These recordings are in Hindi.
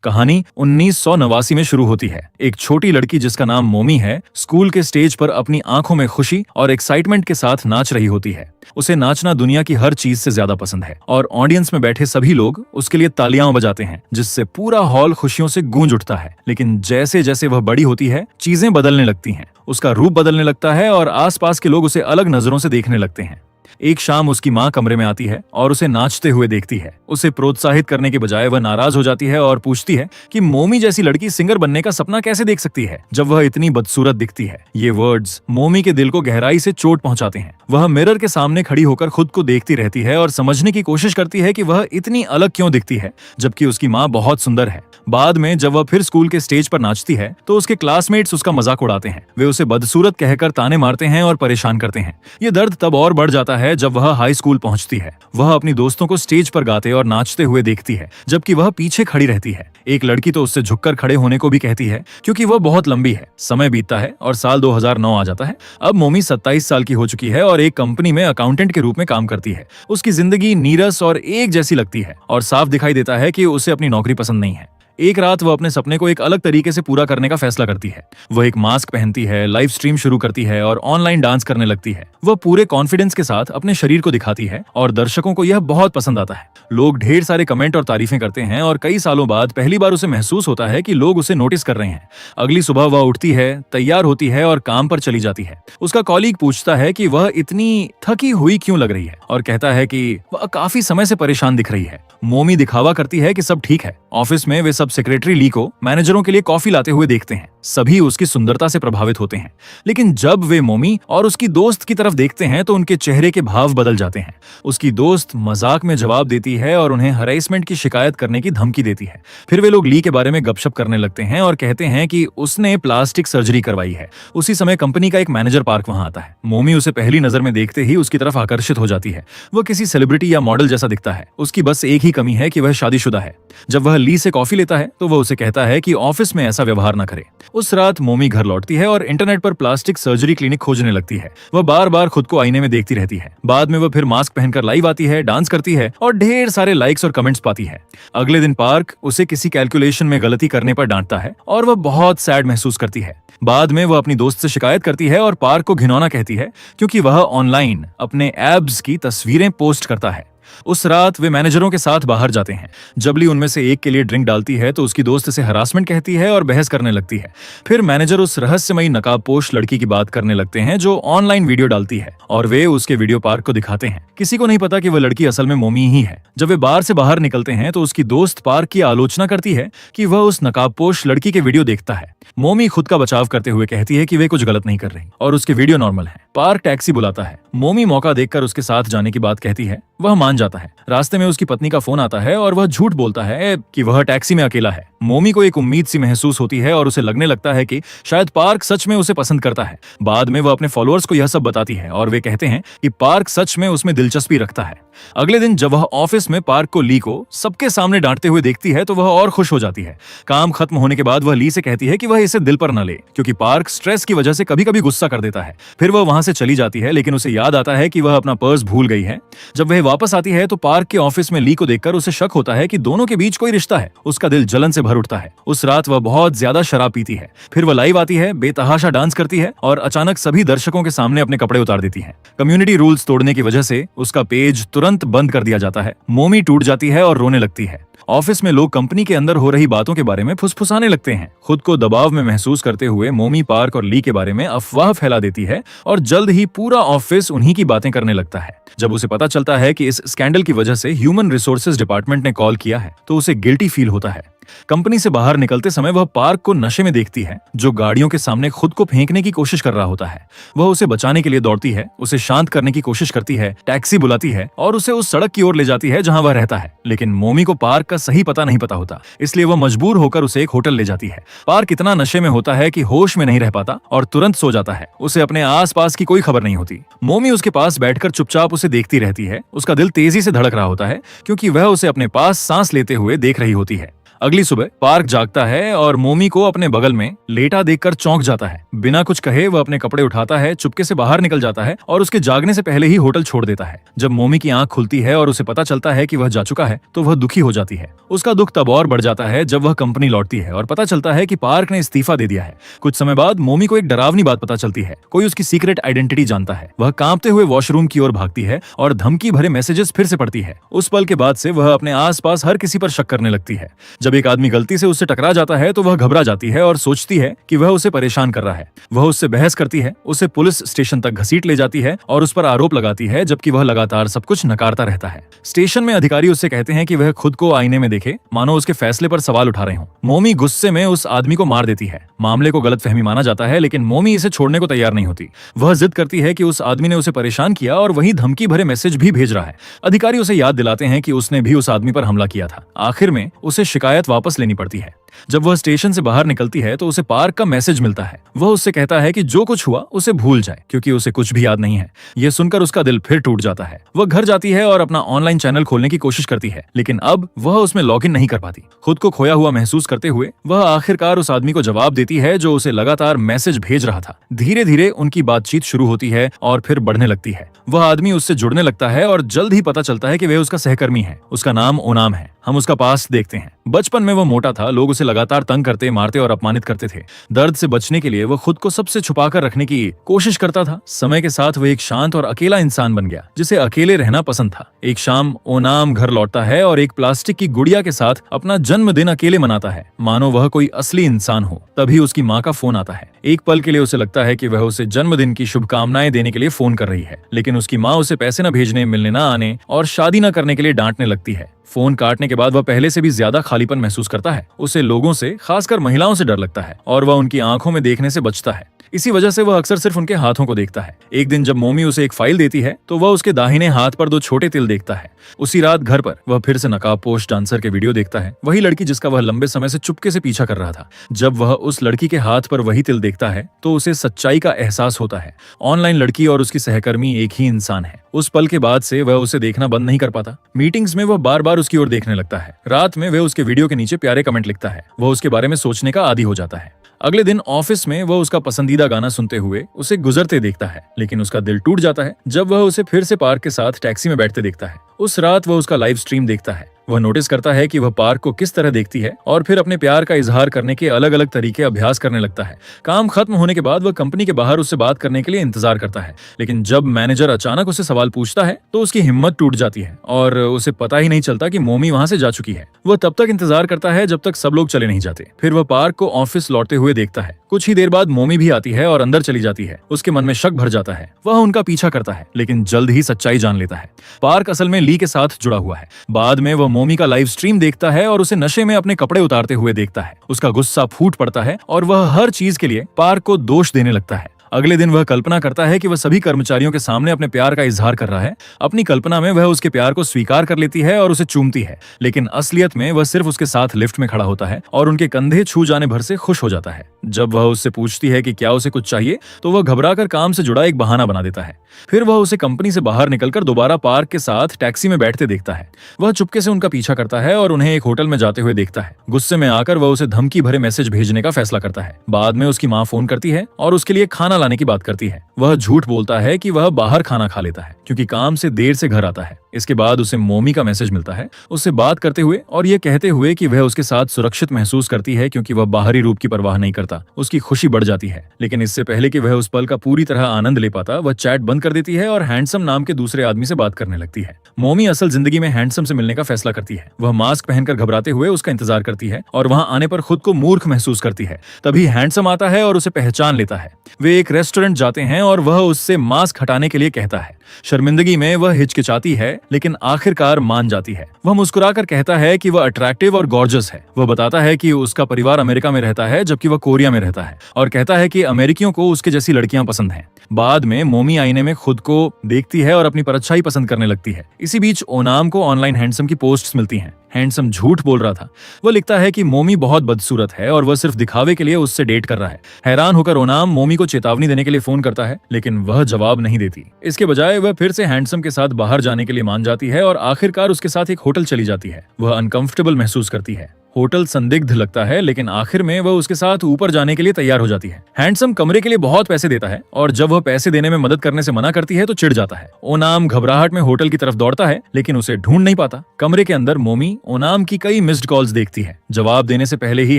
कहानी 1989 में शुरू होती है। एक छोटी लड़की जिसका नाम मोमी है, स्कूल के स्टेज पर अपनी आंखों में खुशी और एक्साइटमेंट के साथ नाच रही होती है। उसे नाचना दुनिया की हर चीज से ज्यादा पसंद है और ऑडियंस में बैठे सभी लोग उसके लिए तालियां बजाते हैं, जिससे पूरा हॉल खुशियों से गूंज उठता है। लेकिन जैसे जैसे वह बड़ी होती है, चीजें बदलने लगती हैं। उसका रूप बदलने लगता है और आसपास के लोग उसे अलग नजरों से देखने लगते हैं। एक शाम उसकी माँ कमरे में आती है और उसे नाचते हुए देखती है। उसे प्रोत्साहित करने के बजाय वह नाराज हो जाती है और पूछती है कि मोमी जैसी लड़की सिंगर बनने का सपना कैसे देख सकती है जब वह इतनी बदसूरत दिखती है। ये वर्ड्स मोमी के दिल को गहराई से चोट पहुंचाते हैं। वह मिरर के सामने खड़ी होकर खुद को देखती रहती है और समझने की कोशिश करती है कि वह इतनी अलग क्यों दिखती है जबकि उसकी माँ बहुत सुंदर है। बाद में जब वह फिर स्कूल के स्टेज पर नाचती है तो उसके क्लासमेट्स उसका मजाक उड़ाते हैं। वे उसे बदसूरत कहकर ताने मारते हैं और परेशान करते हैं। ये दर्द तब और बढ़ जाता है जब वह हाई स्कूल पहुंचती है। वह अपनी दोस्तों को स्टेज पर गाते और नाचते हुए देखती है, जबकि वह पीछे खड़ी रहती है। एक लड़की तो उससे झुककर खड़े होने को भी कहती है क्योंकि वह बहुत लंबी है। समय बीतता है और साल 2009 आ जाता है। अब मोमी 27 साल की हो चुकी है और एक कंपनी में अकाउंटेंट के रूप में काम करती है। उसकी जिंदगी नीरस और एक जैसी लगती है और साफ दिखाई देता है कि उसे अपनी नौकरी पसंद नहीं है। एक रात वह अपने सपने को एक अलग तरीके से पूरा करने का फैसला करती है। वह एक मास्क पहनती है, लाइव स्ट्रीम शुरू करती है और ऑनलाइन डांस करने लगती है। वह पूरे कॉन्फिडेंस के साथ अपने शरीर को दिखाती है और दर्शकों को यह बहुत पसंद आता है। लोग ढेर सारे कमेंट और तारीफें करते हैं और कई सालों बाद पहली बार उसे महसूस होता है कि लोग उसे नोटिस कर रहे हैं। अगली सुबह वह उठती है, तैयार होती है और काम पर चली जाती है। उसका कॉलीग पूछता है कि वह इतनी थकी हुई क्यों लग रही है और कहता है कि वह काफी समय से परेशान दिख रही है। मोमी दिखावा करती है कि सब ठीक है। ऑफिस में वे सब सेक्रेटरी ली को मैनेजरों के लिए कॉफी लाते हुए देखते हैं। सभी उसकी सुंदरता से प्रभावित होते हैं, लेकिन जब वे मोमी और उसकी दोस्त की तरफ देखते हैं तो उनके चेहरे के भाव बदल जाते हैं। उसकी दोस्त मजाक में जवाब देती है और उन्हें हरेसमेंट की शिकायत करने की धमकी देती है। फिर वे लोग ली के बारे में गपशप करने लगते हैं और कहते हैं कि उसने प्लास्टिक सर्जरी करवाई है। उसी समय कंपनी का एक मैनेजर पार्क वहां आता है। मोमी उसे पहली नजर में देखते ही उसकी तरफ आकर्षित हो जाती है। वह किसी सेलिब्रिटी या मॉडल जैसा दिखता है। उसकी बस एक ही कमी है कि वह शादीशुदा है। जब वह ली से कॉफी लेता है तो वह उसे कहता है कि ऑफिस में ऐसा व्यवहार न करे। उस रात मोमी घर लौटती है और इंटरनेट पर प्लास्टिक सर्जरी क्लिनिक खोजने लगती है। वह बार बार खुद को आईने में देखती रहती है। बाद में वह फिर मास्क पहनकर लाइव आती है, डांस करती है और ढेर सारे लाइक्स और कमेंट्स पाती है। अगले दिन पार्क उसे किसी कैलकुलेशन में गलती करने पर डांटता है और वह बहुत सैड महसूस करती है। बाद में वह अपनी दोस्त से शिकायत करती है और पार्क को घिनौना कहती है क्योंकि वह ऑनलाइन अपने एब्स की तस्वीरें पोस्ट करता है। उस रात वे मैनेजरों के साथ बाहर जाते हैं। जब ली उनमें से एक के लिए ड्रिंक डालती है तो उसकी दोस्त से हरासमेंट कहती है और बहस करने लगती है। फिर मैनेजर उस रहस्यमयी नकाबपोश लड़की की बात करने लगते हैं जो ऑनलाइन वीडियो डालती है और वे उसके वीडियो पार्क को दिखाते हैं। किसी को नहीं पता कि वह लड़की असल में मोमी ही है। जब वे बार से बाहर निकलते हैं तो उसकी दोस्त पार्क की आलोचना करती है कि वह उस नकाबपोश लड़की के वीडियो देखता है। मोमी खुद का बचाव करते हुए कहती है कि वे कुछ गलत नहीं कर रही और उसके वीडियो नॉर्मल है। पार्क टैक्सी बुलाता है। मोमी मौका देखकर उसके साथ जाने की बात कहती है। वह मान जाता है। रास्ते में उसकी पत्नी का फोन आता है और वह झूठ बोलता है कि वह टैक्सी में अकेला है। मोमी को एक उम्मीद सी महसूस होती है और उसे लगने लगता है कि शायद पार्क सच में उसे पसंद करता है। बाद में वह अपने फॉलोअर्स को यह सब बताती है और वे कहते हैं कि पार्क सच में उसमें दिलचस्पी रखता है। अगले दिन जब वह ऑफिस में पार्क को ली को सबके सामने डांटते हुए देखती है तो वह और खुश हो जाती है। काम खत्म होने के बाद वह ली से कहती है कि वह इसे दिल पर न ले क्योंकि पार्क स्ट्रेस की वजह से कभी कभी गुस्सा कर देता है। फिर वह वहां से चली जाती है, लेकिन उसे याद आता है कि वह अपना पर्स भूल गई है। जब वह वापस आती है तो पार्क के ऑफिस में ली को देखकर उसे शक होता है कि दोनों के बीच कोई रिश्ता है। उसका दिल जलन से भर उठता है। उस रात वह बहुत ज्यादा शराब पीती है। फिर वह लाइव आती है, बेतहाशा डांस करती है और अचानक सभी दर्शकों के सामने अपने कपड़े उतार देती है। कम्युनिटी रूल्स तोड़ने की वजह से उसका पेज तुरंत बंद कर दिया जाता है। मोमी टूट जाती है और रोने लगती है। ऑफिस में लोग कंपनी के अंदर हो रही बातों के बारे में फुसफुसाने लगते हैं। खुद को दबाव में महसूस करते हुए मोमी पार्क और ली के बारे में अफवाह फैला देती है और जल्द ही पूरा ऑफिस उन्हीं की बातें करने लगता है। जब उसे पता चलता है कि इस स्कैंडल की वजह से ह्यूमन रिसोर्सेज डिपार्टमेंट ने कॉल किया है तो उसे गिल्टी फील होता है। कंपनी से बाहर निकलते समय वह पार्क को नशे में देखती है जो गाड़ियों के सामने खुद को फेंकने की कोशिश कर रहा होता है। वह उसे बचाने के लिए दौड़ती है, उसे शांत करने की कोशिश करती है, टैक्सी बुलाती है और उसे उस सड़क की ओर ले जाती है जहां वह रहता है। लेकिन मोमी को पार्क का सही पता नहीं पता होता, इसलिए वह मजबूर होकर उसे एक होटल ले जाती है। पार्क इतना नशे में होता है कि होश में नहीं रह पाता और तुरंत सो जाता है। उसे अपने आसपास की कोई खबर नहीं होती। मोमी उसके पास बैठकर चुपचाप उसे देखती रहती है। उसका दिल तेजी से धड़क रहा होता है क्योंकि वह उसे अपने पास सांस लेते हुए देख रही होती है। अगली सुबह पार्क जागता है और मोमी को अपने बगल में लेटा देखकर चौंक जाता है। बिना कुछ कहे वह अपने कपड़े उठाता है, चुपके से बाहर निकल जाता है और उसके जागने से पहले ही होटल छोड़ देता है। जब मोमी की आंख खुलती है और उसे पता चलता है कि वह जा चुका है तो वह दुखी हो जाती है। उसका दुख तब और बढ़ जाता है जब वह कंपनी लौटती है और पता चलता है कि पार्क ने इस्तीफा दे दिया है। कुछ समय बाद मोमी को एक डरावनी बात पता चलती है। कोई उसकी सीक्रेट आइडेंटिटी जानता है। वह कांपते हुए वॉशरूम की ओर भागती है और धमकी भरे मैसेजेस फिर से पढ़ती है। उस पल के बाद से वह अपने आसपास हर किसी पर शक करने लगती है। जब एक आदमी गलती से उससे टकरा जाता है तो वह घबरा जाती है और सोचती है कि वह उसे परेशान कर रहा है। वह उससे बहस करती है, उसे पुलिस स्टेशन तक घसीट ले जाती है और उस पर आरोप लगाती है, जबकि वह लगातार सब कुछ नकारता रहता है। स्टेशन में अधिकारी उससे कहते हैं कि वह खुद को आईने में देखे, मानो उसके फैसले पर सवाल उठा रहे हों। मोमी गुस्से में उस आदमी को मार देती है। मामले को गलतफहमी माना जाता है, लेकिन मोमी इसे छोड़ने को तैयार नहीं होती। वह जिद करती है कि उस आदमी ने उसे परेशान किया और वही धमकी भरे मैसेज भी भेज रहा है। अधिकारी उसे याद दिलाते हैं कि उसने भी उस आदमी पर हमला किया था। आखिर में उसे शिकायत वापस लेनी पड़ती है। जब वह स्टेशन से बाहर निकलती है तो उसे पार्क का मैसेज मिलता है। वह उससे कहता है कि जो कुछ हुआ उसे भूल जाए, क्योंकि उसे कुछ भी याद नहीं है। यह सुनकर उसका दिल फिर टूट जाता है। वह घर जाती है और अपना ऑनलाइन चैनल खोलने की कोशिश करती है, लेकिन अब वह उसमें लॉगिन नहीं कर पाती। खुद को खोया हुआ महसूस करते हुए वह आखिरकार उस आदमी को जवाब देती है जो उसे लगातार मैसेज भेज रहा था। धीरे धीरे उनकी बातचीत शुरू होती है और फिर बढ़ने लगती है। वह आदमी उससे जुड़ने लगता है और जल्द ही पता चलता है कि वह उसका सहकर्मी है। उसका नाम ओनाम है। हम उसका पास देखते हैं। बचपन में वह मोटा था, लोग उसे लगातार तंग करते, मारते और अपमानित करते थे। दर्द से बचने के लिए वह खुद को सबसे छुपाकर रखने की कोशिश करता था। समय के साथ वह एक शांत और अकेला इंसान बन गया, जिसे अकेले रहना पसंद था। एक शाम ओनाम घर लौटता है और एक प्लास्टिक की गुड़िया के साथ अपना जन्मदिन अकेले मनाता है, मानो वह कोई असली इंसान हो। तभी उसकी माँ का फोन आता है। एक पल के लिए उसे लगता है कि वह उसे जन्मदिन की शुभकामनाएं देने के लिए फोन कर रही है, लेकिन उसकी माँ उसे पैसे न भेजने, मिलने न आने और शादी न करने के लिए डांटने लगती है। फोन काटने के बाद वह पहले से भी ज्यादा खालीपन महसूस करता है। उसे लोगों से, खासकर महिलाओं से डर लगता है और वह उनकी आंखों में देखने से बचता है। इसी वजह से वह अक्सर सिर्फ उनके हाथों को देखता है। एक दिन जब मोमी उसे एक फाइल देती है तो वह उसके दाहिने हाथ पर 2 छोटे तिल देखता है। उसी रात घर पर वह फिर से नकाबपोश डांसर के वीडियो देखता है, वही लड़की जिसका वह लंबे समय से चुपके से पीछा कर रहा था। जब वह उस लड़की के हाथ पर वही तिल देखता है तो उसे सच्चाई का एहसास होता है। ऑनलाइन लड़की और उसकी सहकर्मी एक ही इंसान है। उस पल के बाद से वह उसे देखना बंद नहीं कर पाता। मीटिंग्स में वह बार बार उसकी ओर देखने लगता है। रात में वह उसके वीडियो के नीचे प्यारे कमेंट लिखता है। वह उसके बारे में सोचने का आदी हो जाता है। अगले दिन ऑफिस में वह उसका पसंदीदा गाना सुनते हुए उसे गुजरते देखता है, लेकिन उसका दिल टूट जाता है जब वह उसे फिर से पार्क के साथ टैक्सी में बैठते देखता है। उस रात वह उसका लाइव स्ट्रीम देखता है। वह नोटिस करता है कि वह पार्क को किस तरह देखती है और फिर अपने प्यार का इजहार करने के अलग अलग तरीके अभ्यास करने लगता है। काम खत्म होने के बाद वह कंपनी के बाहर उससे बात करने के लिए इंतजार करता है, लेकिन जब मैनेजर अचानक उसे सवाल पूछता है तो उसकी हिम्मत टूट जाती है और उसे पता ही नहीं चलता कि मोमी वहां से जा चुकी है। वह तब तक इंतजार करता है जब तक सब लोग चले नहीं जाते। फिर वह पार्क को ऑफिस लौटते हुए देखता है। कुछ ही देर बाद मोमी भी आती है और अंदर चली जाती है। उसके मन में शक भर जाता है। वह उनका पीछा करता है, लेकिन जल्द ही सच्चाई जान लेता है। पार्क असल में ली के साथ जुड़ा हुआ है। बाद में वह मोमी का लाइव स्ट्रीम देखता है और उसे नशे में अपने कपड़े उतारते हुए देखता है। उसका गुस्सा फूट पड़ता है और वह हर चीज के लिए पार्क को दोष देने लगता है। अगले दिन वह कल्पना करता है कि वह सभी कर्मचारियों के सामने अपने प्यार का इजहार कर रहा है। अपनी कल्पना में वह उसके प्यार को स्वीकार कर लेती है और उसे चूमती है, लेकिन असलियत में वह सिर्फ उसके साथ लिफ्ट में खड़ा होता है और उनके कंधे छू जाने भर से खुश हो जाता है। जब वह उससे पूछती है कि क्या उसे कुछ चाहिए तो वह घबराकर काम से जुड़ा एक बहाना बना देता है। फिर वह उसे कंपनी से बाहर निकलकर दोबारा पार्क के साथ टैक्सी में बैठते देखता है। वह चुपके से उनका पीछा करता है और उन्हें एक होटल में जाते हुए देखता है। गुस्से में आकर वह उसे धमकी भरे मैसेज भेजने का फैसला करता है। बाद में उसकी माँ फोन करती है और उसके लिए खाना लाने की बात करती है। वह झूठ बोलता है कि वह बाहर खाना खा लेता है क्योंकि काम से देर से घर आता है। इसके बाद उसे मोमी का मैसेज मिलता है, उससे बात करते हुए और ये कहते हुए कि वह उसके साथ सुरक्षित महसूस करती है क्योंकि वह बाहरी रूप की परवाह नहीं करता। उसकी खुशी बढ़ जाती है, लेकिन इससे पहले कि वह उस पल का पूरी तरह आनंद ले पाता, वह चैट बंद कर देती है और हैंडसम नाम के दूसरे आदमी से बात करने लगती है। मोमी असल जिंदगी में हैंडसम से मिलने का फैसला करती है। वह मास्क पहनकर घबराते हुए उसका इंतजार करती है और वहां आने पर खुद को मूर्ख महसूस करती है। तभी हैंडसम आता है और उसे पहचान लेता है। वे एक रेस्टोरेंट जाते हैं और वह उससे मास्क हटाने के लिए कहता है। शर्मिंदगी में वह हिचकिचाती है, लेकिन आखिरकार मान जाती है। वह मुस्कुराकर कहता है कि वह अट्रैक्टिव और गॉर्जियस है। वह बताता है कि उसका परिवार अमेरिका में रहता है जबकि वह कोरिया में रहता है और कहता है कि अमेरिकियों को उसके जैसी लड़कियां पसंद हैं। बाद में मोमी आईने में खुद को देखती है और अपनी परछाई पसंद करने लगती है। इसी बीच ओनाम को ऑनलाइन हैंडसम की पोस्ट्स मिलती हैं। हैंडसम झूठ बोल रहा था। वह लिखता है कि मोमी बहुत बदसूरत है और वह सिर्फ दिखावे के लिए उससे डेट कर रहा है। हैरान होकर ओनाम मोमी को चेतावनी देने के लिए फोन करता है, लेकिन वह जवाब नहीं देती। इसके बजाय वह फिर से हैंडसम के साथ बाहर जाने के लिए मान जाती है और आखिरकार उसके साथ एक होटल चली जाती है। वह अनकंफर्टेबल महसूस करती है। होटल संदिग्ध लगता है, लेकिन आखिर में वह उसके साथ ऊपर जाने के लिए तैयार हो जाती है। हैंडसम कमरे के लिए बहुत पैसे देता है और जब वह पैसे देने में मदद करने से मना करती है तो चिढ़ जाता है। ओनाम घबराहट में होटल की तरफ दौड़ता है, लेकिन उसे ढूंढ नहीं पाता। कमरे के अंदर मोमी ओनाम की कई मिस्ड कॉल्स देखती है। जवाब देने से पहले ही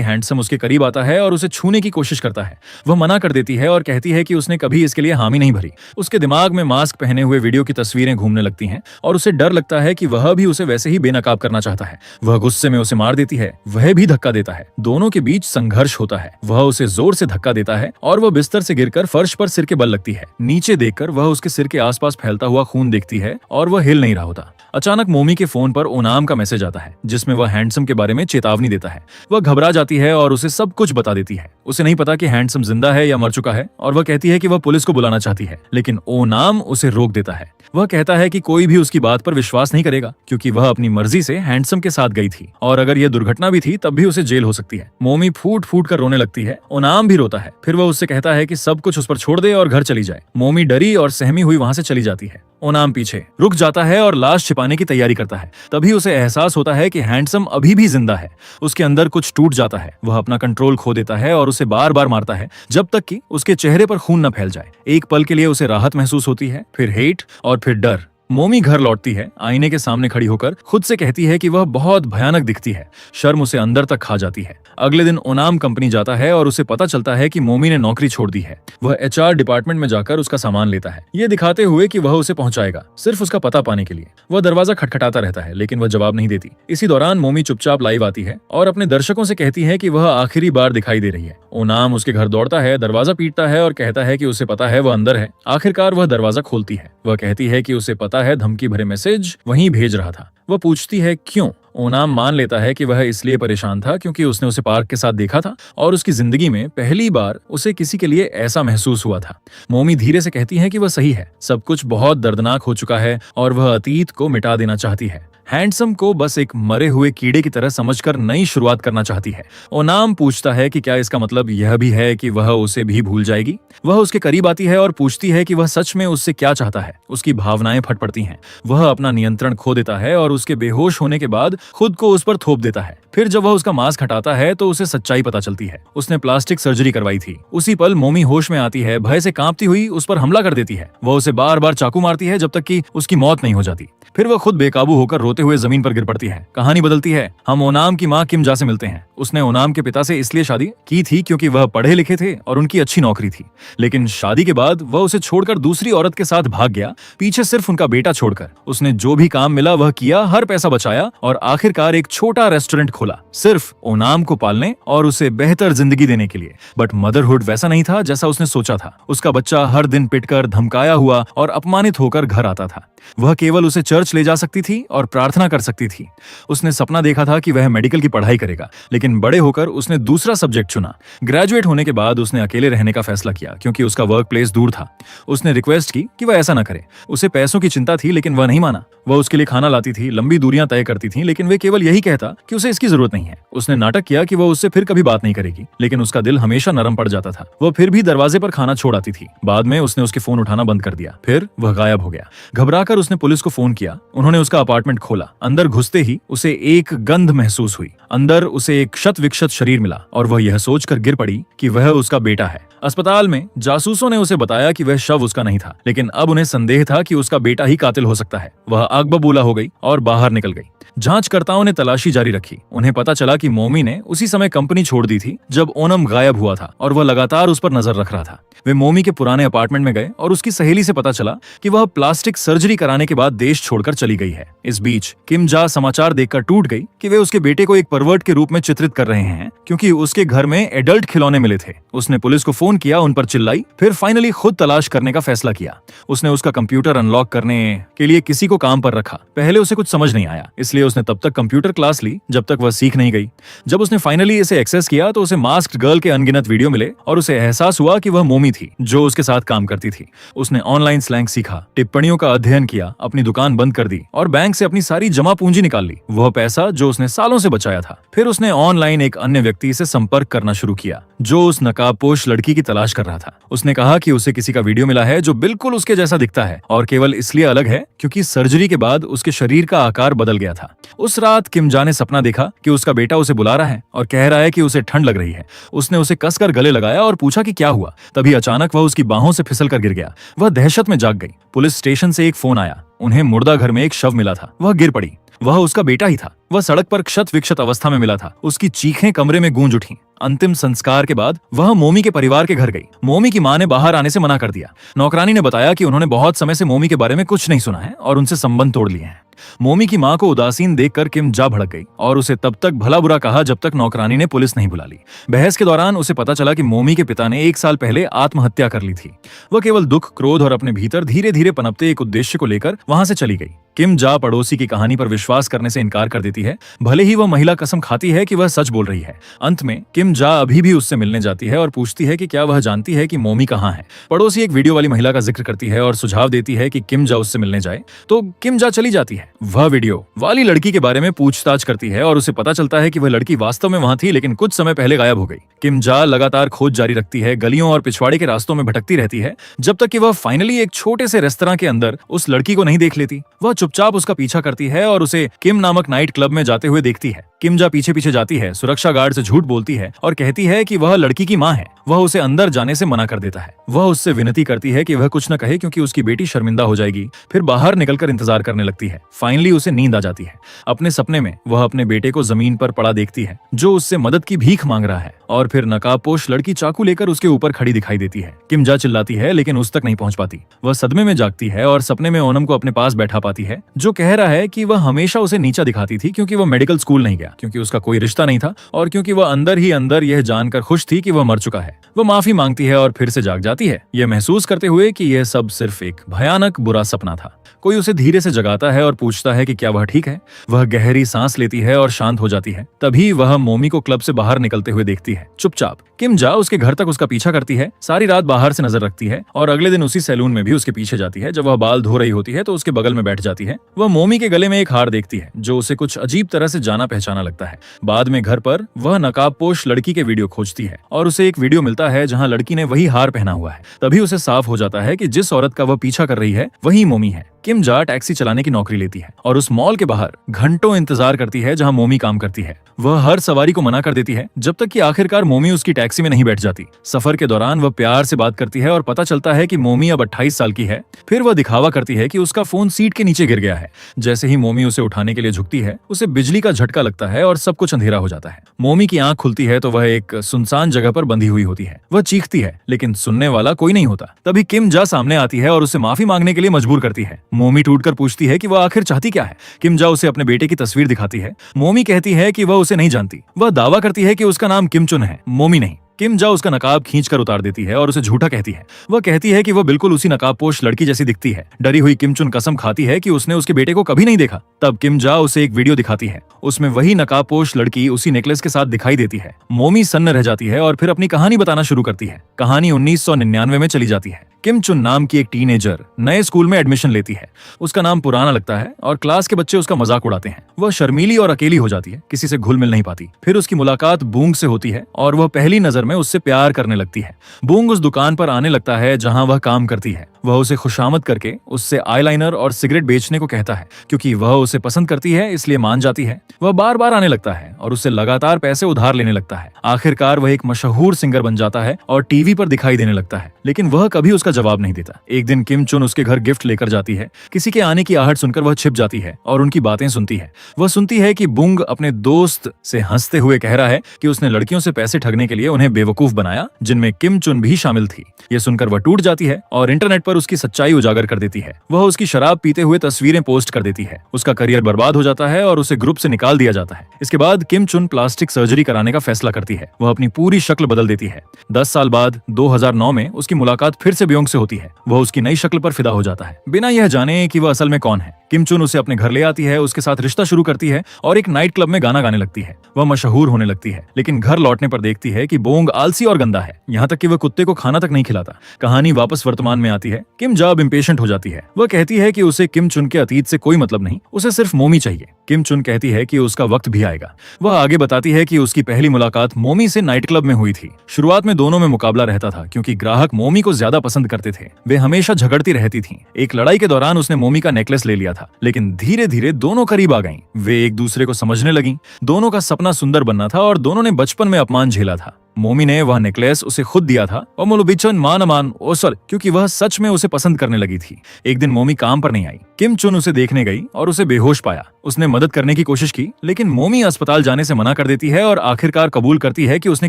हैंडसम उसके करीब आता है और उसे छूने की कोशिश करता है। वह मना कर देती है और कहती है कि उसने कभी इसके लिए हामी नहीं भरी। उसके दिमाग में मास्क पहने हुए वीडियो की तस्वीरें घूमने लगती हैं और उसे डर लगता है कि वह भी उसे वैसे ही बेनकाब करना चाहता है। वह गुस्से में उसे मार देती है, वह भी धक्का देता है। दोनों के बीच संघर्ष होता है। वह उसे जोर से धक्का देता है और वह बिस्तर से गिरकर फर्श पर सिर के बल लगती है। नीचे देखकर वह उसके सिर के आसपास फैलता हुआ खून देखती है और वह हिल नहीं रहा होता। अचानक मोमी के फोन पर ओनाम का मैसेज आता है, जिसमें वह हैंडसम के बारे में चेतावनी देता है। वह घबरा जाती है और उसे सब कुछ बता देती है। उसे नहीं पता कि हैंडसम जिंदा है या मर चुका है और वह कहती है कि वह पुलिस को बुलाना चाहती है, लेकिन ओनाम उसे रोक देता है। वह कहता है कि कोई भी उसकी बात पर विश्वास नहीं करेगा, क्योंकि वह अपनी मर्जी से हैंडसम के साथ गई थी और अगर यह दुर्घटना भी थी तब भी उसे जेल हो सकती है। मोमी फूट फूट कर रोने लगती है। ओनाम भी रोता है। फिर वह उससे कहता है कि सब कुछ उस पर छोड़ दे और घर चली जाए। मोमी डरी और सहमी हुई वहां से चली जाती है। ओनाम पीछे रुक जाता है और लाश छिपाने की तैयारी करता है। तभी उसे एहसास होता है कि हैंडसम अभी भी जिंदा है। उसके अंदर कुछ टूट जाता है। वह अपना कंट्रोल खो देता है और उसे बार बार मारता है जब तक कि उसके चेहरे पर खून न फैल जाए। एक पल के लिए उसे राहत महसूस होती है, फिर हेट और फिर डर। मोमी घर लौटती है। आईने के सामने खड़ी होकर खुद से कहती है कि वह बहुत भयानक दिखती है। शर्म उसे अंदर तक खा जाती है। अगले दिन ओनाम कंपनी जाता है और उसे पता चलता है कि मोमी ने नौकरी छोड़ दी है। वह एचआर डिपार्टमेंट में जाकर उसका सामान लेता है, ये दिखाते हुए कि वह उसे पहुंचाएगा, सिर्फ उसका पता पाने के लिए। वह दरवाजा खटखटाता रहता है, लेकिन वह जवाब नहीं देती। इसी दौरान मोमी चुपचाप लाइव आती है और अपने दर्शकों से कहती है कि वह आखिरी बार दिखाई दे रही है। ओनाम उसके घर दौड़ता है, दरवाजा पीटता है और कहता है कि उसे पता है वह अंदर है। आखिरकार वह दरवाजा खोलती है। वह कहती है कि उसे पता है धमकी भरे मैसेज वहीं भेज रहा था। वह पूछती है क्यों। ओनाम मान लेता है कि वह इसलिए परेशान था क्योंकि उसने उसे पार्क के साथ देखा था और उसकी जिंदगी में पहली बार उसे किसी के लिए ऐसा महसूस हुआ था। मोमी धीरे से कहती है कि वह सही है, सब कुछ बहुत दर्दनाक हो चुका है और वह अतीत को मिटा देना चाहती है। हैंडसम को बस एक मरे हुए कीड़े की तरह समझकर नई शुरुआत करना चाहती है। ओनाम पूछता है कि क्या इसका मतलब यह भी है कि वह उसे भी भूल जाएगी। वह उसके करीब आती है और पूछती है कि वह सच में उससे क्या चाहता है। उसकी भावनाएं फट पड़ती हैं। वह अपना नियंत्रण खो देता है और उसके बेहोश होने के बाद खुद को उस पर थोप देता है। फिर जब वह उसका मास्क हटाता है तो उसे सच्चाई पता चलती है। उसने प्लास्टिक सर्जरी करवाई थी। उसी पल मोमी होश में आती है, भय से कांपती हुई उस पर हमला कर देती है। वह उसे बार बार चाकू मारती है जब तक कि उसकी मौत नहीं हो जाती। फिर वह खुद बेकाबू होकर रोते हुए जमीन पर गिर पड़ती है। कहानी बदलती है। हम ओनाम की मां किम जा से मिलते हैं। उसने ओनाम के पिता से इसलिए शादी की थी क्योंकि वह पढ़े लिखे थे और उनकी अच्छी नौकरी थी, लेकिन शादी के बाद वह उसे छोड़कर दूसरी औरत के साथ भाग गया, पीछे सिर्फ उनका बेटा छोड़कर। उसने जो भी काम मिला वह किया, हर पैसा बचाया और आखिरकार एक छोटा रेस्टोरेंट खोला, सिर्फ ओनाम को पालने और उसे बेहतर जिंदगी देने के लिए। बट मदरहुड वैसा नहीं था जैसा उसने सोचा था। उसका बच्चा हर दिन पिटकर, धमकाया हुआ और अपमानित होकर घर आता था। वह केवल उसे चर्च ले जा सकती थी और प्रार्थना कर सकती थी। उसने सपना देखा था कि वह मेडिकल की पढ़ाई करेगा, लेकिन बड़े होकर उसने दूसरा सब्जेक्ट चुना। ग्रेजुएट होने के बाद उसने अकेले रहने का फैसला किया क्योंकि उसका वर्क प्लेस दूर था। उसने रिक्वेस्ट की कि वह ऐसा न करे। उसे पैसों की चिंता थी, लेकिन वह नहीं माना। वह उसके लिए खाना लाती थी, लंबी दूरियां तय करती थी, लेकिन वे केवल यही कहता कि उसे इसकी जरूरत नहीं है। उसने नाटक किया कि वह उससे फिर कभी बात नहीं करेगी, लेकिन उसका दिल हमेशा नरम पड़ जाता था। वह फिर भी दरवाजे पर खाना छोड़ आती थी। बाद में उसने उसके फोन उठाना बंद कर दिया। फिर वह गायब हो गया। घबराकर उसने पुलिस को फोन किया। उन्होंने उसका अपार्टमेंट खोला। अंदर घुसते ही उसे एक गंध महसूस हुई। अंदर उसे एक क्षत विक्षत शरीर मिला और वह यह सोचकर गिर पड़ी कि वह उसका बेटा है। अस्पताल में जासूसों ने उसे बताया कि वह शव उसका नहीं था, लेकिन अब उन्हें संदेह था कि उसका बेटा ही कातिल हो सकता है। वह आग बबूला हो गई और बाहर निकल गई। जांचकर्ताओं ने तलाशी जारी रखी। उन्हें पता चला कि मोमी ने उसी समय कंपनी छोड़ दी थी जब ओनम गायब हुआ था और वह लगातार उस पर नजर रख रहा था। वे मोमी के पुराने अपार्टमेंट में गए और उसकी सहेली से पता चला कि वह प्लास्टिक सर्जरी कराने के बाद देश छोड़कर चली गई है। इस बीच किम जा समाचार देखकर टूट गई कि वे उसके बेटे को एक परवर्ट के रूप में चित्रित कर रहे हैं, क्योंकि उसके घर में एडल्ट खिलौने मिले थे। उसने पुलिस को फोन किया, उन पर चिल्लाई, फिर फाइनली खुद तलाश करने का फैसला किया। उसने उसका कंप्यूटर अनलॉक करने के लिए किसी को काम पर रखा। पहले उसे कुछ समझ नहीं आया, इसलिए उसने तब तक कंप्यूटर क्लास ली जब तक वह सीख नहीं गई। जब उसने फाइनली इसे एक्सेस किया तो उसे मास्क्ड गर्ल के अनगिनत वीडियो मिले और उसे एहसास हुआ कि वह मोमी थी जो उसके साथ काम करती थी। उसने ऑनलाइन स्लैंग सीखा, टिप्पणियों का अध्ययन किया, अपनी दुकान बंद कर दी और बैंक से अपनी सारी जमा पूंजी निकाल ली, वह पैसा जो उसने सालों से बचाया था। फिर उसने ऑनलाइन एक अन्य व्यक्ति से संपर्क करना शुरू किया जो उस नकाबपोश लड़की की तलाश कर रहा था। उसने कहा कि उसे किसी का वीडियो मिला है जो बिल्कुल उसके जैसा दिखता है और केवल इसलिए अलग है क्योंकि सर्जरी के बाद उसके शरीर का आकार बदल गया था। उस रात किम जा ने सपना देखा कि उसका बेटा उसे बुला रहा है और कह रहा है कि उसे ठंड लग रही है। उसने उसे कसकर गले लगाया और पूछा कि क्या हुआ। तभी अचानक वह उसकी बाहों से फिसल कर गिर गया। वह दहशत में जाग गई। पुलिस स्टेशन से एक फोन आया। उन्हें मुर्दा घर में एक शव मिला था। वह गिर पड़ी। वह उसका बेटा ही था। वह सड़क पर क्षत विक्षत अवस्था में मिला था। उसकी चीखें कमरे में गूंज उठी। अंतिम संस्कार के बाद वह मोमी के परिवार के घर गई। मोमी की मां ने बाहर आने से मना कर दिया। नौकरानी ने बताया कि उन्होंने बहुत समय से मोमी के बारे में कुछ नहीं सुना है और उनसे संबंध तोड़ लिए हैं। मोमी की मां को उदासीन देखकर किम जा भड़क गई और उसे तब तक भला बुरा कहा जब तक नौकरानी ने पुलिस नहीं बुला ली। बहस के दौरान उसे पता चला कि मोमी के पिता ने 1 साल पहले आत्महत्या कर ली थी। वह केवल दुख, क्रोध और अपने भीतर धीरे धीरे पनपते एक उद्देश्य को लेकर वहां से चली गई। किम जा पड़ोसी की कहानी पर विश्वास करने से इनकार कर देती है, भले ही वह महिला कसम खाती है कि वह सच बोल रही है। अंत में किम जा अभी भी उससे मिलने जाती है और पूछती है कि क्या वह जानती है कि मोमी कहाँ है। पड़ोसी एक वीडियो वाली महिला का जिक्र करती है और सुझाव देती है कि किम जा उससे मिलने जाए, तो किम जा चली जाती है। वह वीडियो वाली लड़की के बारे में पूछताछ करती है और उसे पता चलता है कि वह लड़की वास्तव में वहां थी, लेकिन कुछ समय पहले गायब हो गई। किम जा लगातार खोज जारी रखती है, गलियों और पिछवाड़े के रास्तों में भटकती रहती है, जब तक कि वह फाइनली एक छोटे से रेस्तरां के अंदर उस लड़की को नहीं देख लेती। वह चुपचाप उसका पीछा करती है और उसे किम नामक नाइट क्लब में जाते हुए देखती है। किम जा पीछे पीछे जाती है, सुरक्षा गार्ड से झूठ बोलती है और कहती है कि वह लड़की की मां है। वह उसे अंदर जाने से मना कर देता है। वह उससे विनती करती है कि वह कुछ न कहे क्योंकि उसकी बेटी शर्मिंदा हो जाएगी। फिर बाहर निकलकर इंतजार करने लगती है। फाइनली उसे नींद आ जाती है। अपने सपने में वह अपने बेटे को जमीन पर पड़ा देखती है जो उससे मदद की भीख मांग रहा है और फिर नकाबपोश लड़की चाकू लेकर उसके ऊपर खड़ी दिखाई देती है। किम जा चिल्लाती है लेकिन उस तक नहीं पहुंच पाती। वह सदमे में जागती है और सपने में ओनम को अपने पास बैठा पाती है, जो कह रहा है कि वह हमेशा उसे नीचा दिखाती थी क्योंकि वह मेडिकल स्कूल नहीं गया, क्योंकि उसका कोई रिश्ता नहीं था और क्योंकि वह अंदर ही अंदर यह जानकर खुश थी कि वह मर चुका है। वह माफी मांगती है और फिर से जाग जाती है, यह महसूस करते हुए कि यह सब सिर्फ एक भयानक बुरा सपना था। कोई उसे धीरे से जगाता है और पूछता है कि क्या वह ठीक है। वह गहरी सांस लेती है और शांत हो जाती है। तभी वह मोमी को क्लब से बाहर निकलते हुए देखती है, चुपचाप। किम जा उसके घर तक उसका पीछा करती है, सारी रात बाहर से नजर रखती है और अगले दिन उसी सैलून में भी उसके पीछे जाती है। जब वह बाल धो रही होती है तो उसके बगल में बैठ जाती है। वह मोमी के गले में एक हार देखती है जो उसे कुछ अजीब तरह से जाना पहचाना लगता है। बाद में घर पर वह नकाबपोश लड़की के वीडियो खोजती है और उसे एक वीडियो मिलता है जहां लड़की ने वही हार पहना हुआ है। तभी उसे साफ हो जाता है कि जिस औरत का वह पीछा कर रही है वही मोमी है। किम जा टैक्सी चलाने की नौकरी लेती है और उस मॉल के बाहर घंटों इंतजार करती है जहां मोमी काम करती है। वह हर सवारी को मना कर देती है जब तक कि आखिरकार मोमी उसकी टैक्सी में नहीं बैठ जाती। सफर के दौरान वह प्यार से बात करती है और पता चलता है कि मोमी अब 28 साल की है। फिर वह दिखावा करती है कि उसका फोन सीट के नीचे गिर गया है। जैसे ही मोमी उसे उठाने के लिए झुकती है, उसे बिजली का झटका लगता है और सब कुछ अंधेरा हो जाता है। मोमी की आंख खुलती है तो वह एक सुनसान जगह पर बंधी हुई होती है। वह चीखती है लेकिन सुनने वाला कोई नहीं होता। तभी किम जा सामने आती है और उसे माफी मांगने के लिए मजबूर करती है। मोमी टूटकर पूछती है कि वह आखिर चाहती क्या है। किम जा उसे अपने बेटे की तस्वीर दिखाती है। मोमी कहती है कि वह उसे नहीं जानती। वह दावा करती है कि उसका नाम किम चुन है, मोमी नहीं। किम जा उसका नकाब खींचकर उतार देती है और उसे झूठा कहती है। वह कहती है कि वह बिल्कुल उसी नकाबपोश लड़की जैसी दिखती है। डरी हुई किम चुन कसम खाती है कि उसने उसके बेटे को कभी नहीं देखा। तब किम जा उसे एक वीडियो दिखाती है। उसमें वही नकाबपोश लड़की उसी नेकलेस के साथ दिखाई देती है। मोमी सन्न रह जाती है और फिर अपनी कहानी बताना शुरू करती है। कहानी 1999 में चली जाती है। किम चुन नाम की एक टीनेजर नए स्कूल में एडमिशन लेती है। उसका नाम पुराना लगता है और क्लास के बच्चे उसका मजाक उड़ाते हैं। वह शर्मीली और अकेली हो जाती है, किसी से घुल मिल नहीं पाती। फिर उसकी मुलाकात बूंग से होती है और वह पहली नजर में उससे प्यार करने लगती है। बूंग उस दुकान पर आने लगता है जहां वह काम करती है। वह उसे खुशामद करके उससे आईलाइनर और सिगरेट बेचने को कहता है। क्योंकि वह उसे पसंद करती है इसलिए मान जाती है। वह बार बार आने लगता है और उससे लगातार पैसे उधार लेने लगता है। आखिरकार वह एक मशहूर सिंगर बन जाता है और टीवी पर दिखाई देने लगता है, लेकिन वह कभी उसका जवाब नहीं देता। एक दिन किम चुन उसके घर गिफ्ट लेकर जाती है। किसी के आने की आहट सुनकर वह छिप जाती है और उनकी बातें सुनती है। वह सुनती है कि बुंग अपने दोस्त से हंसते हुए कह रहा है कि उसने लड़कियों से पैसे ठगने के लिए उन्हें बेवकूफ बनाया, जिनमें किम चुन भी शामिल थी। यह सुनकर वह टूट जाती है और इंटरनेट पर उसकी सच्चाई उजागर कर देती है। वह उसकी शराब पीते हुए तस्वीरें पोस्ट कर देती है। उसका करियर बर्बाद हो जाता है और उसे ग्रुप से निकाल दिया जाता है। इसके बाद किम चुन प्लास्टिक सर्जरी कराने का फैसला करती है। वह अपनी पूरी शक्ल बदल देती है। 10 साल बाद 2009 में उसकी मुलाकात फिर से ब्योंग शौक से होती है। वह उसकी नई शक्ल पर फिदा हो जाता है, बिना यह जाने कि वह असल में कौन है। किम चुन उसे अपने घर ले आती है, उसके साथ रिश्ता शुरू करती है और एक नाइट क्लब में गाना गाने लगती है। वह मशहूर होने लगती है, लेकिन घर लौटने पर देखती है कि बोंग आलसी और गंदा है, यहाँ तक कि वह कुत्ते को खाना तक नहीं खिलाता। कहानी वापस वर्तमान में आती है। किम जा अब इम्पेशेंट हो जाती है। वह कहती है कि उसे किम चुन के अतीत से कोई मतलब नहीं, उसे सिर्फ मोमी चाहिए। किम चुन कहती है कि उसका वक्त भी आएगा। वह आगे बताती है कि उसकी पहली मुलाकात मोमी से नाइट क्लब में हुई थी। शुरुआत में दोनों में मुकाबला रहता था, क्योंकि ग्राहक मोमी को ज्यादा पसंद करते थे। वे हमेशा झगड़ती रहती थीं। एक लड़ाई के दौरान उसने मोमी का नेकलेस ले लिया था, लेकिन धीरे धीरे दोनों करीब आ गईं। वे एक दूसरे को समझने लगीं। दोनों का सपना सुंदर बनना था और दोनों ने बचपन में अपमान झेला था। मोमी ने वह नेकलेस उसे खुद दिया था और मोलोबिचन मान ओसल, क्योंकि वह सच में उसे पसंद करने लगी थी। एक दिन मोमी काम पर नहीं आई। किम चुन उसे देखने गई और उसे बेहोश पाया। उसने मदद करने की कोशिश की, लेकिन मोमी अस्पताल जाने से मना कर देती है और आखिरकार कबूल करती है कि उसने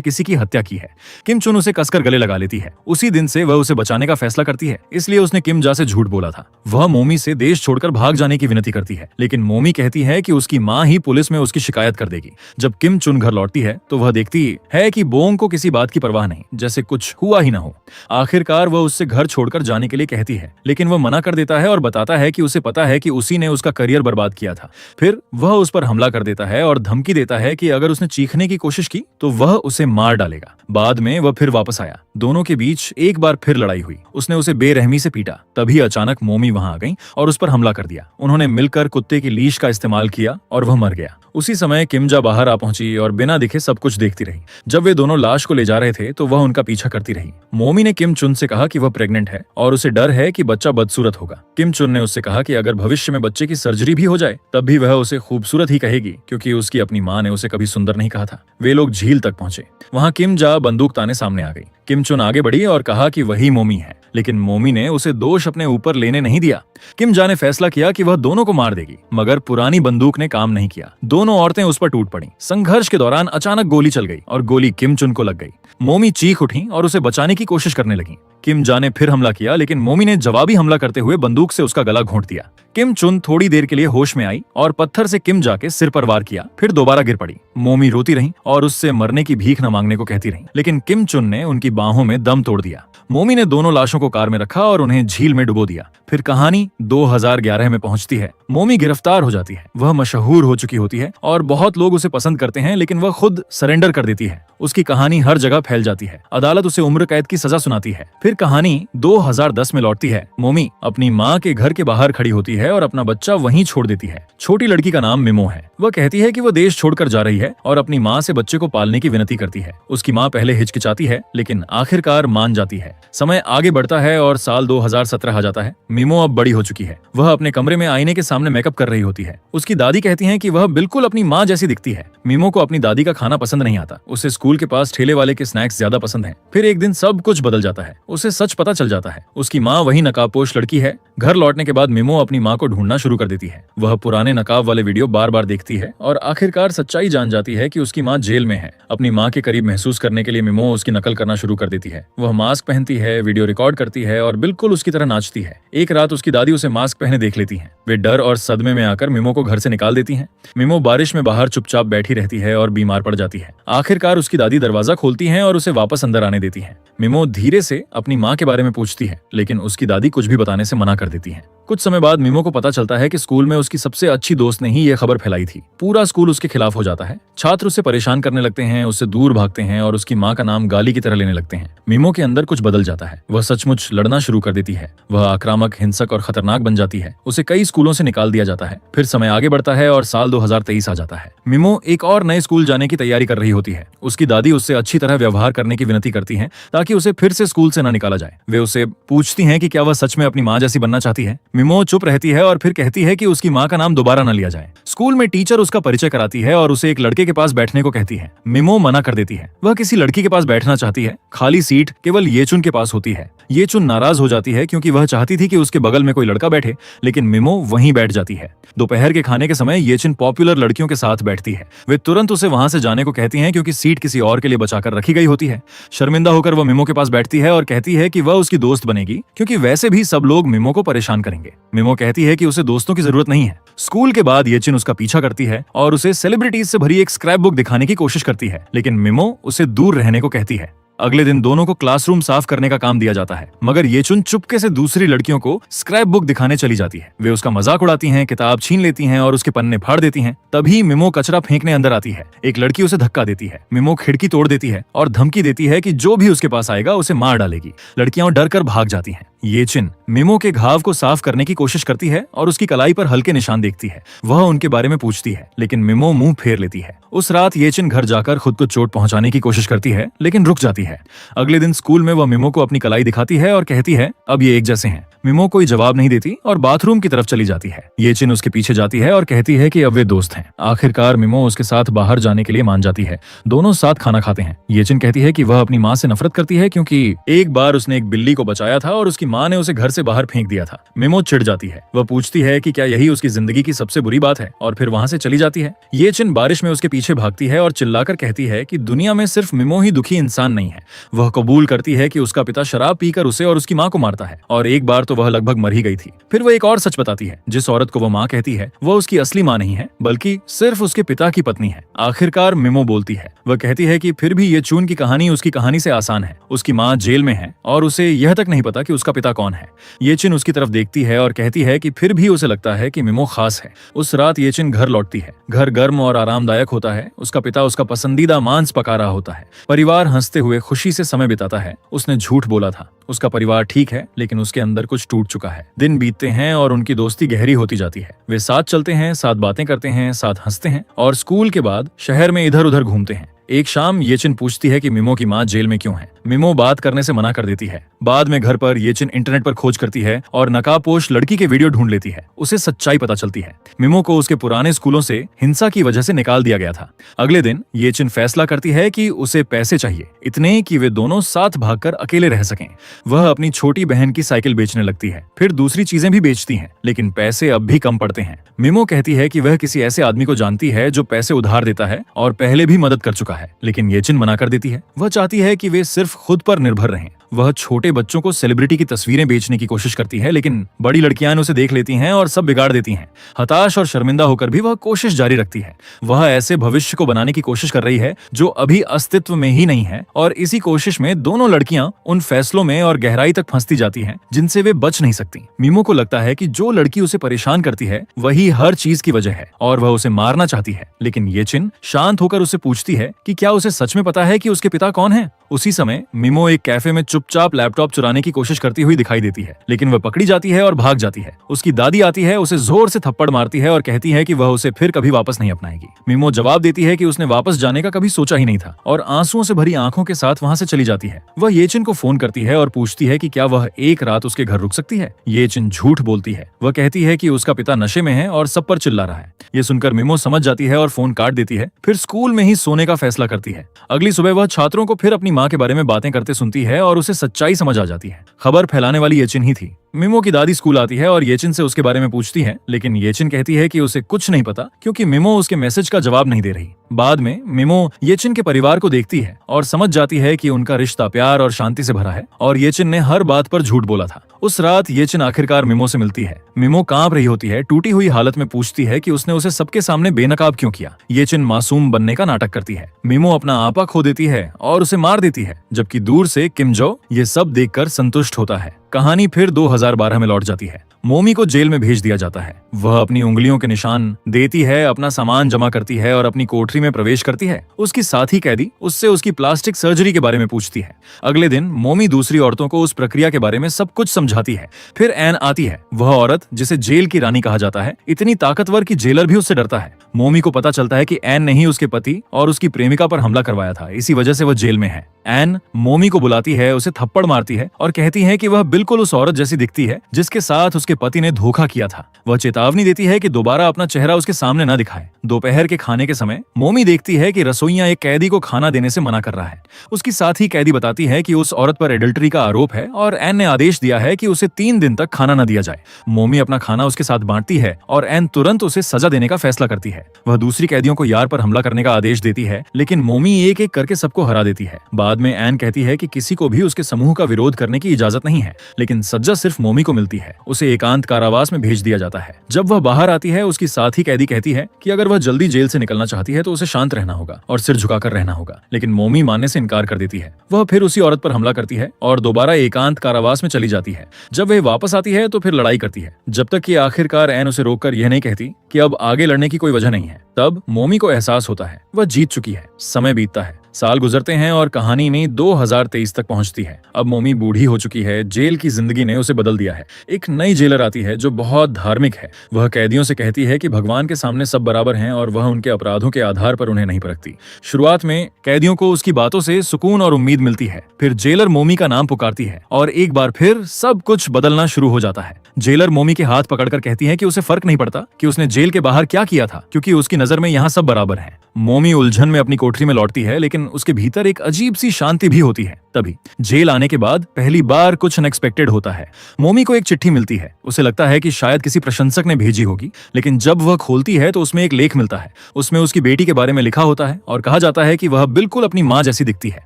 किसी की हत्या की है। किम चुन उसे कसकर गले लगा लेती है। उसी दिन से वह उसे बचाने का फैसला करती है, इसलिए उसने किम जा से झूठ बोला था। वह मोमी से देश छोड़कर भाग जाने की विनती करती है, लेकिन मोमी कहती है कि उसकी माँ ही पुलिस में उसकी शिकायत कर देगी। जब किम चुन घर लौटती है तो वह देखती है कि बोंग को किसी बात की परवाह नहीं, जैसे कुछ हुआ ही ना हो। आखिरकार वह उससे घर छोड़कर जाने के लिए कहती है, लेकिन वह मना कर देता है और बताता है कि उसे पता है कि उसी ने उसका करियर बर्बाद किया था। फिर वह उस पर हमला कर देता है और धमकी देता है कि अगर उसने चीखने की कोशिश की तो वह उसे मार डालेगा। बाद में वह फिर वापस आया। दोनों के बीच एक बार फिर लड़ाई हुई। उसने उसे बेरहमी से पीटा। तभी अचानक मोमी वहां आ गई और उस पर हमला कर दिया। उन्होंने मिलकर कुत्ते की लीश का इस्तेमाल किया और वह मर गया। उसी समय किमजा बाहर आ पहुंची और बिना दिखे सब कुछ देखती रही। जब वे दोनों लाश को ले जा रहे थे तो वह उनका पीछा करती रही। मोमी ने किम चुन से कहा कि वह प्रेग्नेंट है और उसे डर है कि बच्चा बदसूरत होगा। किम चुन ने उससे कहा कि अगर भविष्य में बच्चे की सर्जरी भी हो जाए तब भी वह उसे खूबसूरत ही कहेगी, क्योंकि उसकी अपनी माँ ने उसे कभी सुंदर नहीं कहा था। वे लोग झील तक पहुंचे। वहां किम जा बंदूक ताने सामने आ गई। किम चुन आगे बढ़ी और कहा कि वही मोमी है, लेकिन मोमी ने उसे दोष अपने ऊपर लेने नहीं दिया। किम जा ने फैसला किया कि वह दोनों को मार देगी, मगर पुरानी बंदूक ने काम नहीं किया। दोनों औरतें उस पर टूट पड़ी। संघर्ष के दौरान अचानक गोली चल गई और गोली किम चुन को लग गई। मोमी चीख उठी और उसे बचाने की कोशिश करने लगी। किम जा ने फिर हमला किया, लेकिन मोमी ने जवाबी हमला करते हुए बंदूक से उसका गला घोंट दिया। किम चुन थोड़ी देर के लिए होश में आई और पत्थर से किम जा के सिर पर वार किया, फिर दोबारा गिर पड़ी। मोमी रोती रही और उससे मरने की भीख न मांगने को कहती रही, लेकिन किम चुन ने उनकी बाहों में दम तोड़ दिया। मोमी ने दोनों लाशों को कार में रखा और उन्हें झील में डुबो दिया। फिर कहानी 2011 में पहुंचती है। मोमी गिरफ्तार हो जाती है। वह मशहूर हो चुकी होती है और बहुत लोग उसे पसंद करते हैं, लेकिन वह खुद सरेंडर कर देती है। उसकी कहानी हर जगह फैल जाती है। अदालत उसे उम्र कैद की सजा सुनाती है। फिर कहानी 2010 में लौटती है। मोमी अपनी माँ के घर के बाहर खड़ी होती है और अपना बच्चा वहीं छोड़ देती है। छोटी लड़की का नाम मिमो है। वह कहती है कि वह देश छोड़कर जा रही है और अपनी माँ से बच्चे को पालने की विनती करती है। उसकी माँ पहले हिचकिचाती है, लेकिन आखिरकार मान जाती है। समय आगे बढ़ता है और साल 2017 आ जाता है। मिमो अब बड़ी हो चुकी है। वह अपने कमरे में आईने के सामने मेकअप कर रही होती है। उसकी दादी कहती है कि वह बिल्कुल अपनी माँ जैसी दिखती है। मिमो को अपनी दादी का खाना पसंद नहीं आता। उसे स्कूल के पास ठेले वाले के स्नैक्स ज्यादा पसंद हैं। फिर एक दिन सब कुछ बदल जाता है। उसे सच पता चल जाता है। उसकी माँ वही नकाबपोश लड़की है। घर लौटने के बाद मिमो अपनी माँ को ढूंढना शुरू कर देती है। वह पुराने नकाब वाले वीडियो बार बार देखती है और आखिरकार सच्चाई जान जाती है कि उसकी माँ जेल में है। अपनी माँ के करीब महसूस करने के लिए मिमो उसकी नकल करना शुरू कर देती है। वह मास्क पहनती है, वीडियो रिकॉर्ड करती है और बिल्कुल उसकी तरह नाचती है। एक रात उसकी दादी उसे मास्क पहने देख लेती है। वे डर और सदमे में आकर मिमो को घर से निकाल देती हैं। मिमो बारिश में बाहर चुपचाप बैठी रहती है और बीमार पड़ जाती है। आखिरकार उसकी दादी दरवाजा खोलती हैं और उसे वापस अंदर आने देती हैं। मिमो धीरे से अपनी माँ के बारे में पूछती है, लेकिन उसकी दादी कुछ भी बताने से मना कर देती है। कुछ समय बाद मिमो को पता चलता है कि स्कूल में उसकी सबसे अच्छी दोस्त ने ही यह खबर फैलाई थी। पूरा स्कूल उसके खिलाफ हो जाता है। छात्र उसे परेशान करने लगते हैं, उससे दूर भागते हैं और उसकी माँ का नाम गाली की तरह लेने लगते हैं। मिमो के अंदर कुछ बदल जाता है। वह सचमुच लड़ना शुरू कर देती है। वह आक्रामक, हिंसक और खतरनाक बन जाती है। उसे कई स्कूलों से निकाल दिया जाता है। फिर समय आगे बढ़ता है और साल 2023 आ जाता है। मिमो एक और नए स्कूल जाने की तैयारी कर रही होती है। उसकी दादी उससे अच्छी तरह व्यवहार करने की विनती करती है ताकि उसे फिर से स्कूल से न निकाला जाए। वे उसे पूछती हैं कि क्या वह सच में अपनी माँ जैसी बनना चाहती है। मिमो चुप रहती है और फिर कहती है कि उसकी माँ का नाम दोबारा न लिया जाए। स्कूल में टीचर उसका परिचय कराती है और उसे एक लड़के के पास बैठने को कहती है। मिमो मना कर देती है। वह किसी लड़की के पास बैठना चाहती है। खाली सीट केवल येचुन के पास होती है। येचुन नाराज हो जाती है क्योंकि वह चाहती थी कि उसके बगल में कोई लड़का बैठे, लेकिन मिमो वहीं बैठ जाती है। दोपहर के खाने के समय येचुन पॉपुलर लड़कियों के साथ बैठती है। वे तुरंत उसे वहां से जाने को कहती हैं क्योंकि सीट किसी और के लिए बचाकर रखी गई होती है। शर्मिंदा होकर वह मिमो के पास बैठती है और कहती है कि वह उसकी दोस्त बनेगी क्योंकि वैसे भी सब लोग मिमो को परेशान करेंगे। मिमो कहती है कि उसे दोस्तों की जरूरत नहीं है। स्कूल के बाद येचिन उसका पीछा करती है और उसे सेलिब्रिटीज से भरी एक स्क्रैप बुक दिखाने की कोशिश करती है, लेकिन मिमो उसे दूर रहने को कहती है। अगले दिन दोनों को क्लासरूम साफ करने का काम दिया जाता है, मगर ये चुन चुपके से दूसरी लड़कियों को स्क्रैप बुक दिखाने चली जाती है। वे उसका मजाक उड़ाती हैं, किताब छीन लेती हैं और उसके पन्ने फाड़ देती हैं। तभी मिमो कचरा फेंकने अंदर आती है। एक लड़की उसे धक्का देती है। मिमो खिड़की तोड़ देती है और धमकी देती है कि जो भी उसके पास आएगा उसे मार डालेगी। लड़कियां डर कर भाग जाती हैं। ये चिन मिमो के घाव को साफ करने की कोशिश करती है और उसकी कलाई पर हल्के निशान देखती है। वह उनके बारे में पूछती है, लेकिन मिमो मुंह फेर लेती है। उस रात ये चिन घर जाकर खुद को चोट पहुंचाने की कोशिश करती है, लेकिन रुक जाती है। अगले दिन स्कूल में वह मिमो को अपनी कलाई दिखाती है और कहती है, अब ये एक जैसे हैं। मिमो कोई जवाब नहीं देती और बाथरूम की तरफ चली जाती है। ये चिन उसके पीछे जाती है और कहती है कि अब वे दोस्त हैं। आखिरकार मिमो उसके साथ बाहर जाने के लिए मान जाती है। दोनों साथ खाना खाते हैं। ये चिन कहती है कि वह अपनी माँ से नफरत करती है क्योंकि एक बार उसने एक बिल्ली को बचाया था और उसकी माँ ने उसे घर से बाहर फेंक दिया था। मिमो चिढ़ जाती है। वह पूछती है कि क्या यही उसकी जिंदगी की सबसे बुरी बात है और फिर वहां से चली जाती है। ये चिन बारिश में उसके पीछे भागती है और चिल्लाकर कहती है कि दुनिया में सिर्फ मिमो ही दुखी इंसान नहीं है। वह कबूल करती है कि उसका पिता शराब पीकर उसे और उसकी माँ को मारता है और एक बार तो वह लगभग मर ही गई थी। फिर वह एक और सच बताती है। जिस औरत को वह माँ कहती है वह उसकी असली माँ नहीं है, बल्कि सिर्फ उसके पिता की पत्नी है। आखिरकार मिमो बोलती है। वह कहती है कि फिर भी ये चून की कहानी उसकी कहानी से आसान है। उसकी माँ जेल में है और उसे यह तक नहीं पता कि उसका पिता कौन है। ये चिन उसकी तरफ देखती है और कहती है कि फिर भी उसे लगता है कि मिमो खास है। उस रात ये चिन घर लौटती है। घर गर्म और आरामदायक होता है। उसका पिता उसका पसंदीदा मांस पका रहा होता है। परिवार हंसते हुए खुशी से समय बिताता है। उसने झूठ बोला था। उसका परिवार ठीक है, लेकिन उसके अंदर कुछ टूट चुका है। दिन बीतते हैं और उनकी दोस्ती गहरी होती जाती है। वे साथ चलते हैं, साथ बातें करते हैं, साथ हंसते हैं और स्कूल के बाद शहर में इधर उधर घूमते हैं। एक शाम ये चिन पूछती है कि मिमो की माँ जेल में क्यों है। मिमो बात करने से मना कर देती है। बाद में घर पर ये चिन इंटरनेट पर खोज करती है और नकाबपोश लड़की के वीडियो ढूंढ लेती है। उसे सच्चाई पता चलती है। मिमो को उसके पुराने स्कूलों से हिंसा की वजह से निकाल दिया गया था। अगले दिन ये चिन फैसला करती है कि उसे पैसे चाहिए, इतने कि वे दोनों साथ भागकर अकेले रह सकें। वह अपनी छोटी बहन की साइकिल बेचने लगती है, फिर दूसरी चीजें भी बेचती हैं, लेकिन पैसे अब भी कम पड़ते हैं। मिमो कहती है कि वह किसी ऐसे आदमी को जानती है जो पैसे उधार देता है और पहले भी मदद कर चुका है, लेकिन ये चिन मना कर देती है। वह चाहती है कि वे सिर्फ खुद पर निर्भर रहें। वह छोटे बच्चों को सेलिब्रिटी की तस्वीरें बेचने की कोशिश करती है, लेकिन बड़ी लड़कियां उसे देख लेती हैं और सब बिगाड़ देती हैं। हताश और शर्मिंदा होकर भी वह कोशिश जारी रखती है। वह ऐसे भविष्य को बनाने की कोशिश कर रही है जो अभी अस्तित्व में ही नहीं है, और इसी कोशिश में दोनों लड़कियां उन फैसलों में और गहराई तक फंसती जाती हैं जिनसे वे बच नहीं सकती। मिमो को लगता है कि जो लड़की उसे परेशान करती है वही हर चीज की वजह है और वह उसे मारना चाहती है, लेकिन ये चिन शांत होकर उससे पूछती है कि क्या उसे सच में पता है कि उसके पिता कौन है। उसी समय मिमो एक कैफे में चुपचाप लैपटॉप चुराने की कोशिश करती हुई दिखाई देती है, लेकिन वह पकड़ी जाती है और भाग जाती है। उसकी दादी आती है, उसे जोर से थप्पड़ मारती है और कहती है कि वह उसे फिर कभी वापस नहीं अपनाएगी। मिमो जवाब देती है कि उसने वापस जाने का कभी सोचा ही नहीं था और आंसुओं से भरी आंखों के साथ वहां से चली जाती है। वह ये चिन को फोन करती है और पूछती है कि क्या वह एक रात उसके घर रुक सकती है। ये चिन झूठ बोलती है। वह कहती है कि उसका पिता नशे में है और सब पर चिल्ला रहा है। ये सुनकर मिमो समझ जाती है और फोन काट देती है। फिर स्कूल में ही सोने का फैसला करती है। अगली सुबह वह छात्रों को फिर अपनी माँ के बारे में बातें करते सुनती है और उसे सच्चाई समझ आ जाती है। खबर फैलाने वाली ये चिन ही थी। मिमो की दादी स्कूल आती है और येचिन से उसके बारे में पूछती है, लेकिन येचिन कहती है कि उसे कुछ नहीं पता क्योंकि मिमो उसके मैसेज का जवाब नहीं दे रही। बाद में मिमो येचिन के परिवार को देखती है और समझ जाती है कि उनका रिश्ता प्यार और शांति से भरा है और येचिन ने हर बात पर झूठ बोला था। उस रात येचिन आखिरकार मिमो से मिलती है। मिमो कांप रही होती है, टूटी हुई हालत में पूछती है कि उसने उसे सबके सामने बेनकाब क्यों किया। येचिन मासूम बनने का नाटक करती है। मिमो अपना आपा खो देती है और उसे मार देती है, जबकि दूर से किम जो ये सब देखकर संतुष्ट होता है। कहानी फिर 2012 में लौट जाती है। मोमी को जेल में भेज दिया जाता है। वह अपनी उंगलियों के निशान देती है, अपना सामान जमा करती है और अपनी कोठरी में प्रवेश करती है। उसकी साथी कैदी उससे उसकी प्लास्टिक सर्जरी के बारे में पूछती है। अगले दिन मोमी दूसरी औरतों को उस प्रक्रिया के बारे में सब कुछ समझाती है। फिर एन आती है, वह औरत जिसे जेल की रानी कहा जाता है, इतनी ताकतवर कि जेलर भी उससे डरता है। मोमी को पता चलता है कि एन ने ही उसके पति और उसकी प्रेमिका पर हमला करवाया था, इसी वजह से वह जेल में है। एन मोमी को बुलाती है, उसे थप्पड़ मारती है और कहती है कि वह बिल्कुल उस औरत जैसी दिखती है जिसके साथ उसके पति ने धोखा किया था। वह चेतावनी देती है कि दोबारा अपना चेहरा उसके सामने न दिखाए। दोपहर के खाने के समय मोमी देखती है कि रसोइया एक कैदी को खाना देने से मना कर रहा है। उसकी साथी कैदी बताती है कि उस औरत पर एडल्टरी का आरोप है और एन ने आदेश दिया है कि उसे 3 दिन तक खाना न दिया जाए। मोमी अपना खाना उसके साथ बांटती है और एन तुरंत उसे सजा देने का फैसला करती है। वह दूसरी कैदियों को यार पर हमला करने का आदेश देती है, लेकिन मोमी एक एक करके सबको हरा देती है। बाद में एन कहती है कि किसी को भी उसके समूह का विरोध करने की इजाजत नहीं है। लेकिन सज्जा सिर्फ मोमी को मिलती है। उसे एकांत कारावास में भेज दिया जाता है। जब वह बाहर आती है, उसकी साथी कैदी कहती है कि अगर वह जल्दी जेल से निकलना चाहती है तो उसे शांत रहना होगा और सिर झुकाकर रहना होगा, लेकिन मोमी मानने से इनकार कर देती है। वह फिर उसी औरत पर हमला करती है और दोबारा एकांत कारावास में चली जाती है। जब वह वापस आती है तो फिर लड़ाई करती है, जब तक कि आखिरकार एन उसे रोककर यह नहीं कहती कि अब आगे लड़ने की कोई वजह नहीं है। तब मोमी को एहसास होता है वह जीत चुकी है। समय बीतता है, साल गुजरते हैं और कहानी में 2023 तक पहुंचती है। अब मोमी बूढ़ी हो चुकी है। जेल की जिंदगी ने उसे बदल दिया है। एक नई जेलर आती है जो बहुत धार्मिक है। वह कैदियों से कहती है कि भगवान के सामने सब बराबर हैं और वह उनके अपराधों के आधार पर उन्हें नहीं परखती। शुरुआत में कैदियों को उसकी बातों से सुकून और उम्मीद मिलती है। फिर जेलर मोमी का नाम पुकारती है और एक बार फिर सब कुछ बदलना शुरू हो जाता है। जेलर मोमी के हाथ पकड़कर कहती है कि उसे फर्क नहीं पड़ता कि उसने जेल के बाहर क्या किया था, क्योंकि उसकी नजर में यहाँ सब बराबर हैं। मोमी उलझन में अपनी कोठरी में लौटती है, लेकिन उसके भीतर एक अजीब सी शांति भी होती है। तभी जेल आने के बाद पहली बार कुछ अनएक्सपेक्टेड होता है। मोमी को एक चिट्ठी मिलती है। उसे लगता है कि शायद किसी प्रशंसक ने भेजी होगी, लेकिन जब वह खोलती है तो उसमें एक लेख मिलता है। उसमें उसकी बेटी के बारे में लिखा होता है और कहा जाता है कि वह बिल्कुल अपनी माँ जैसी दिखती है।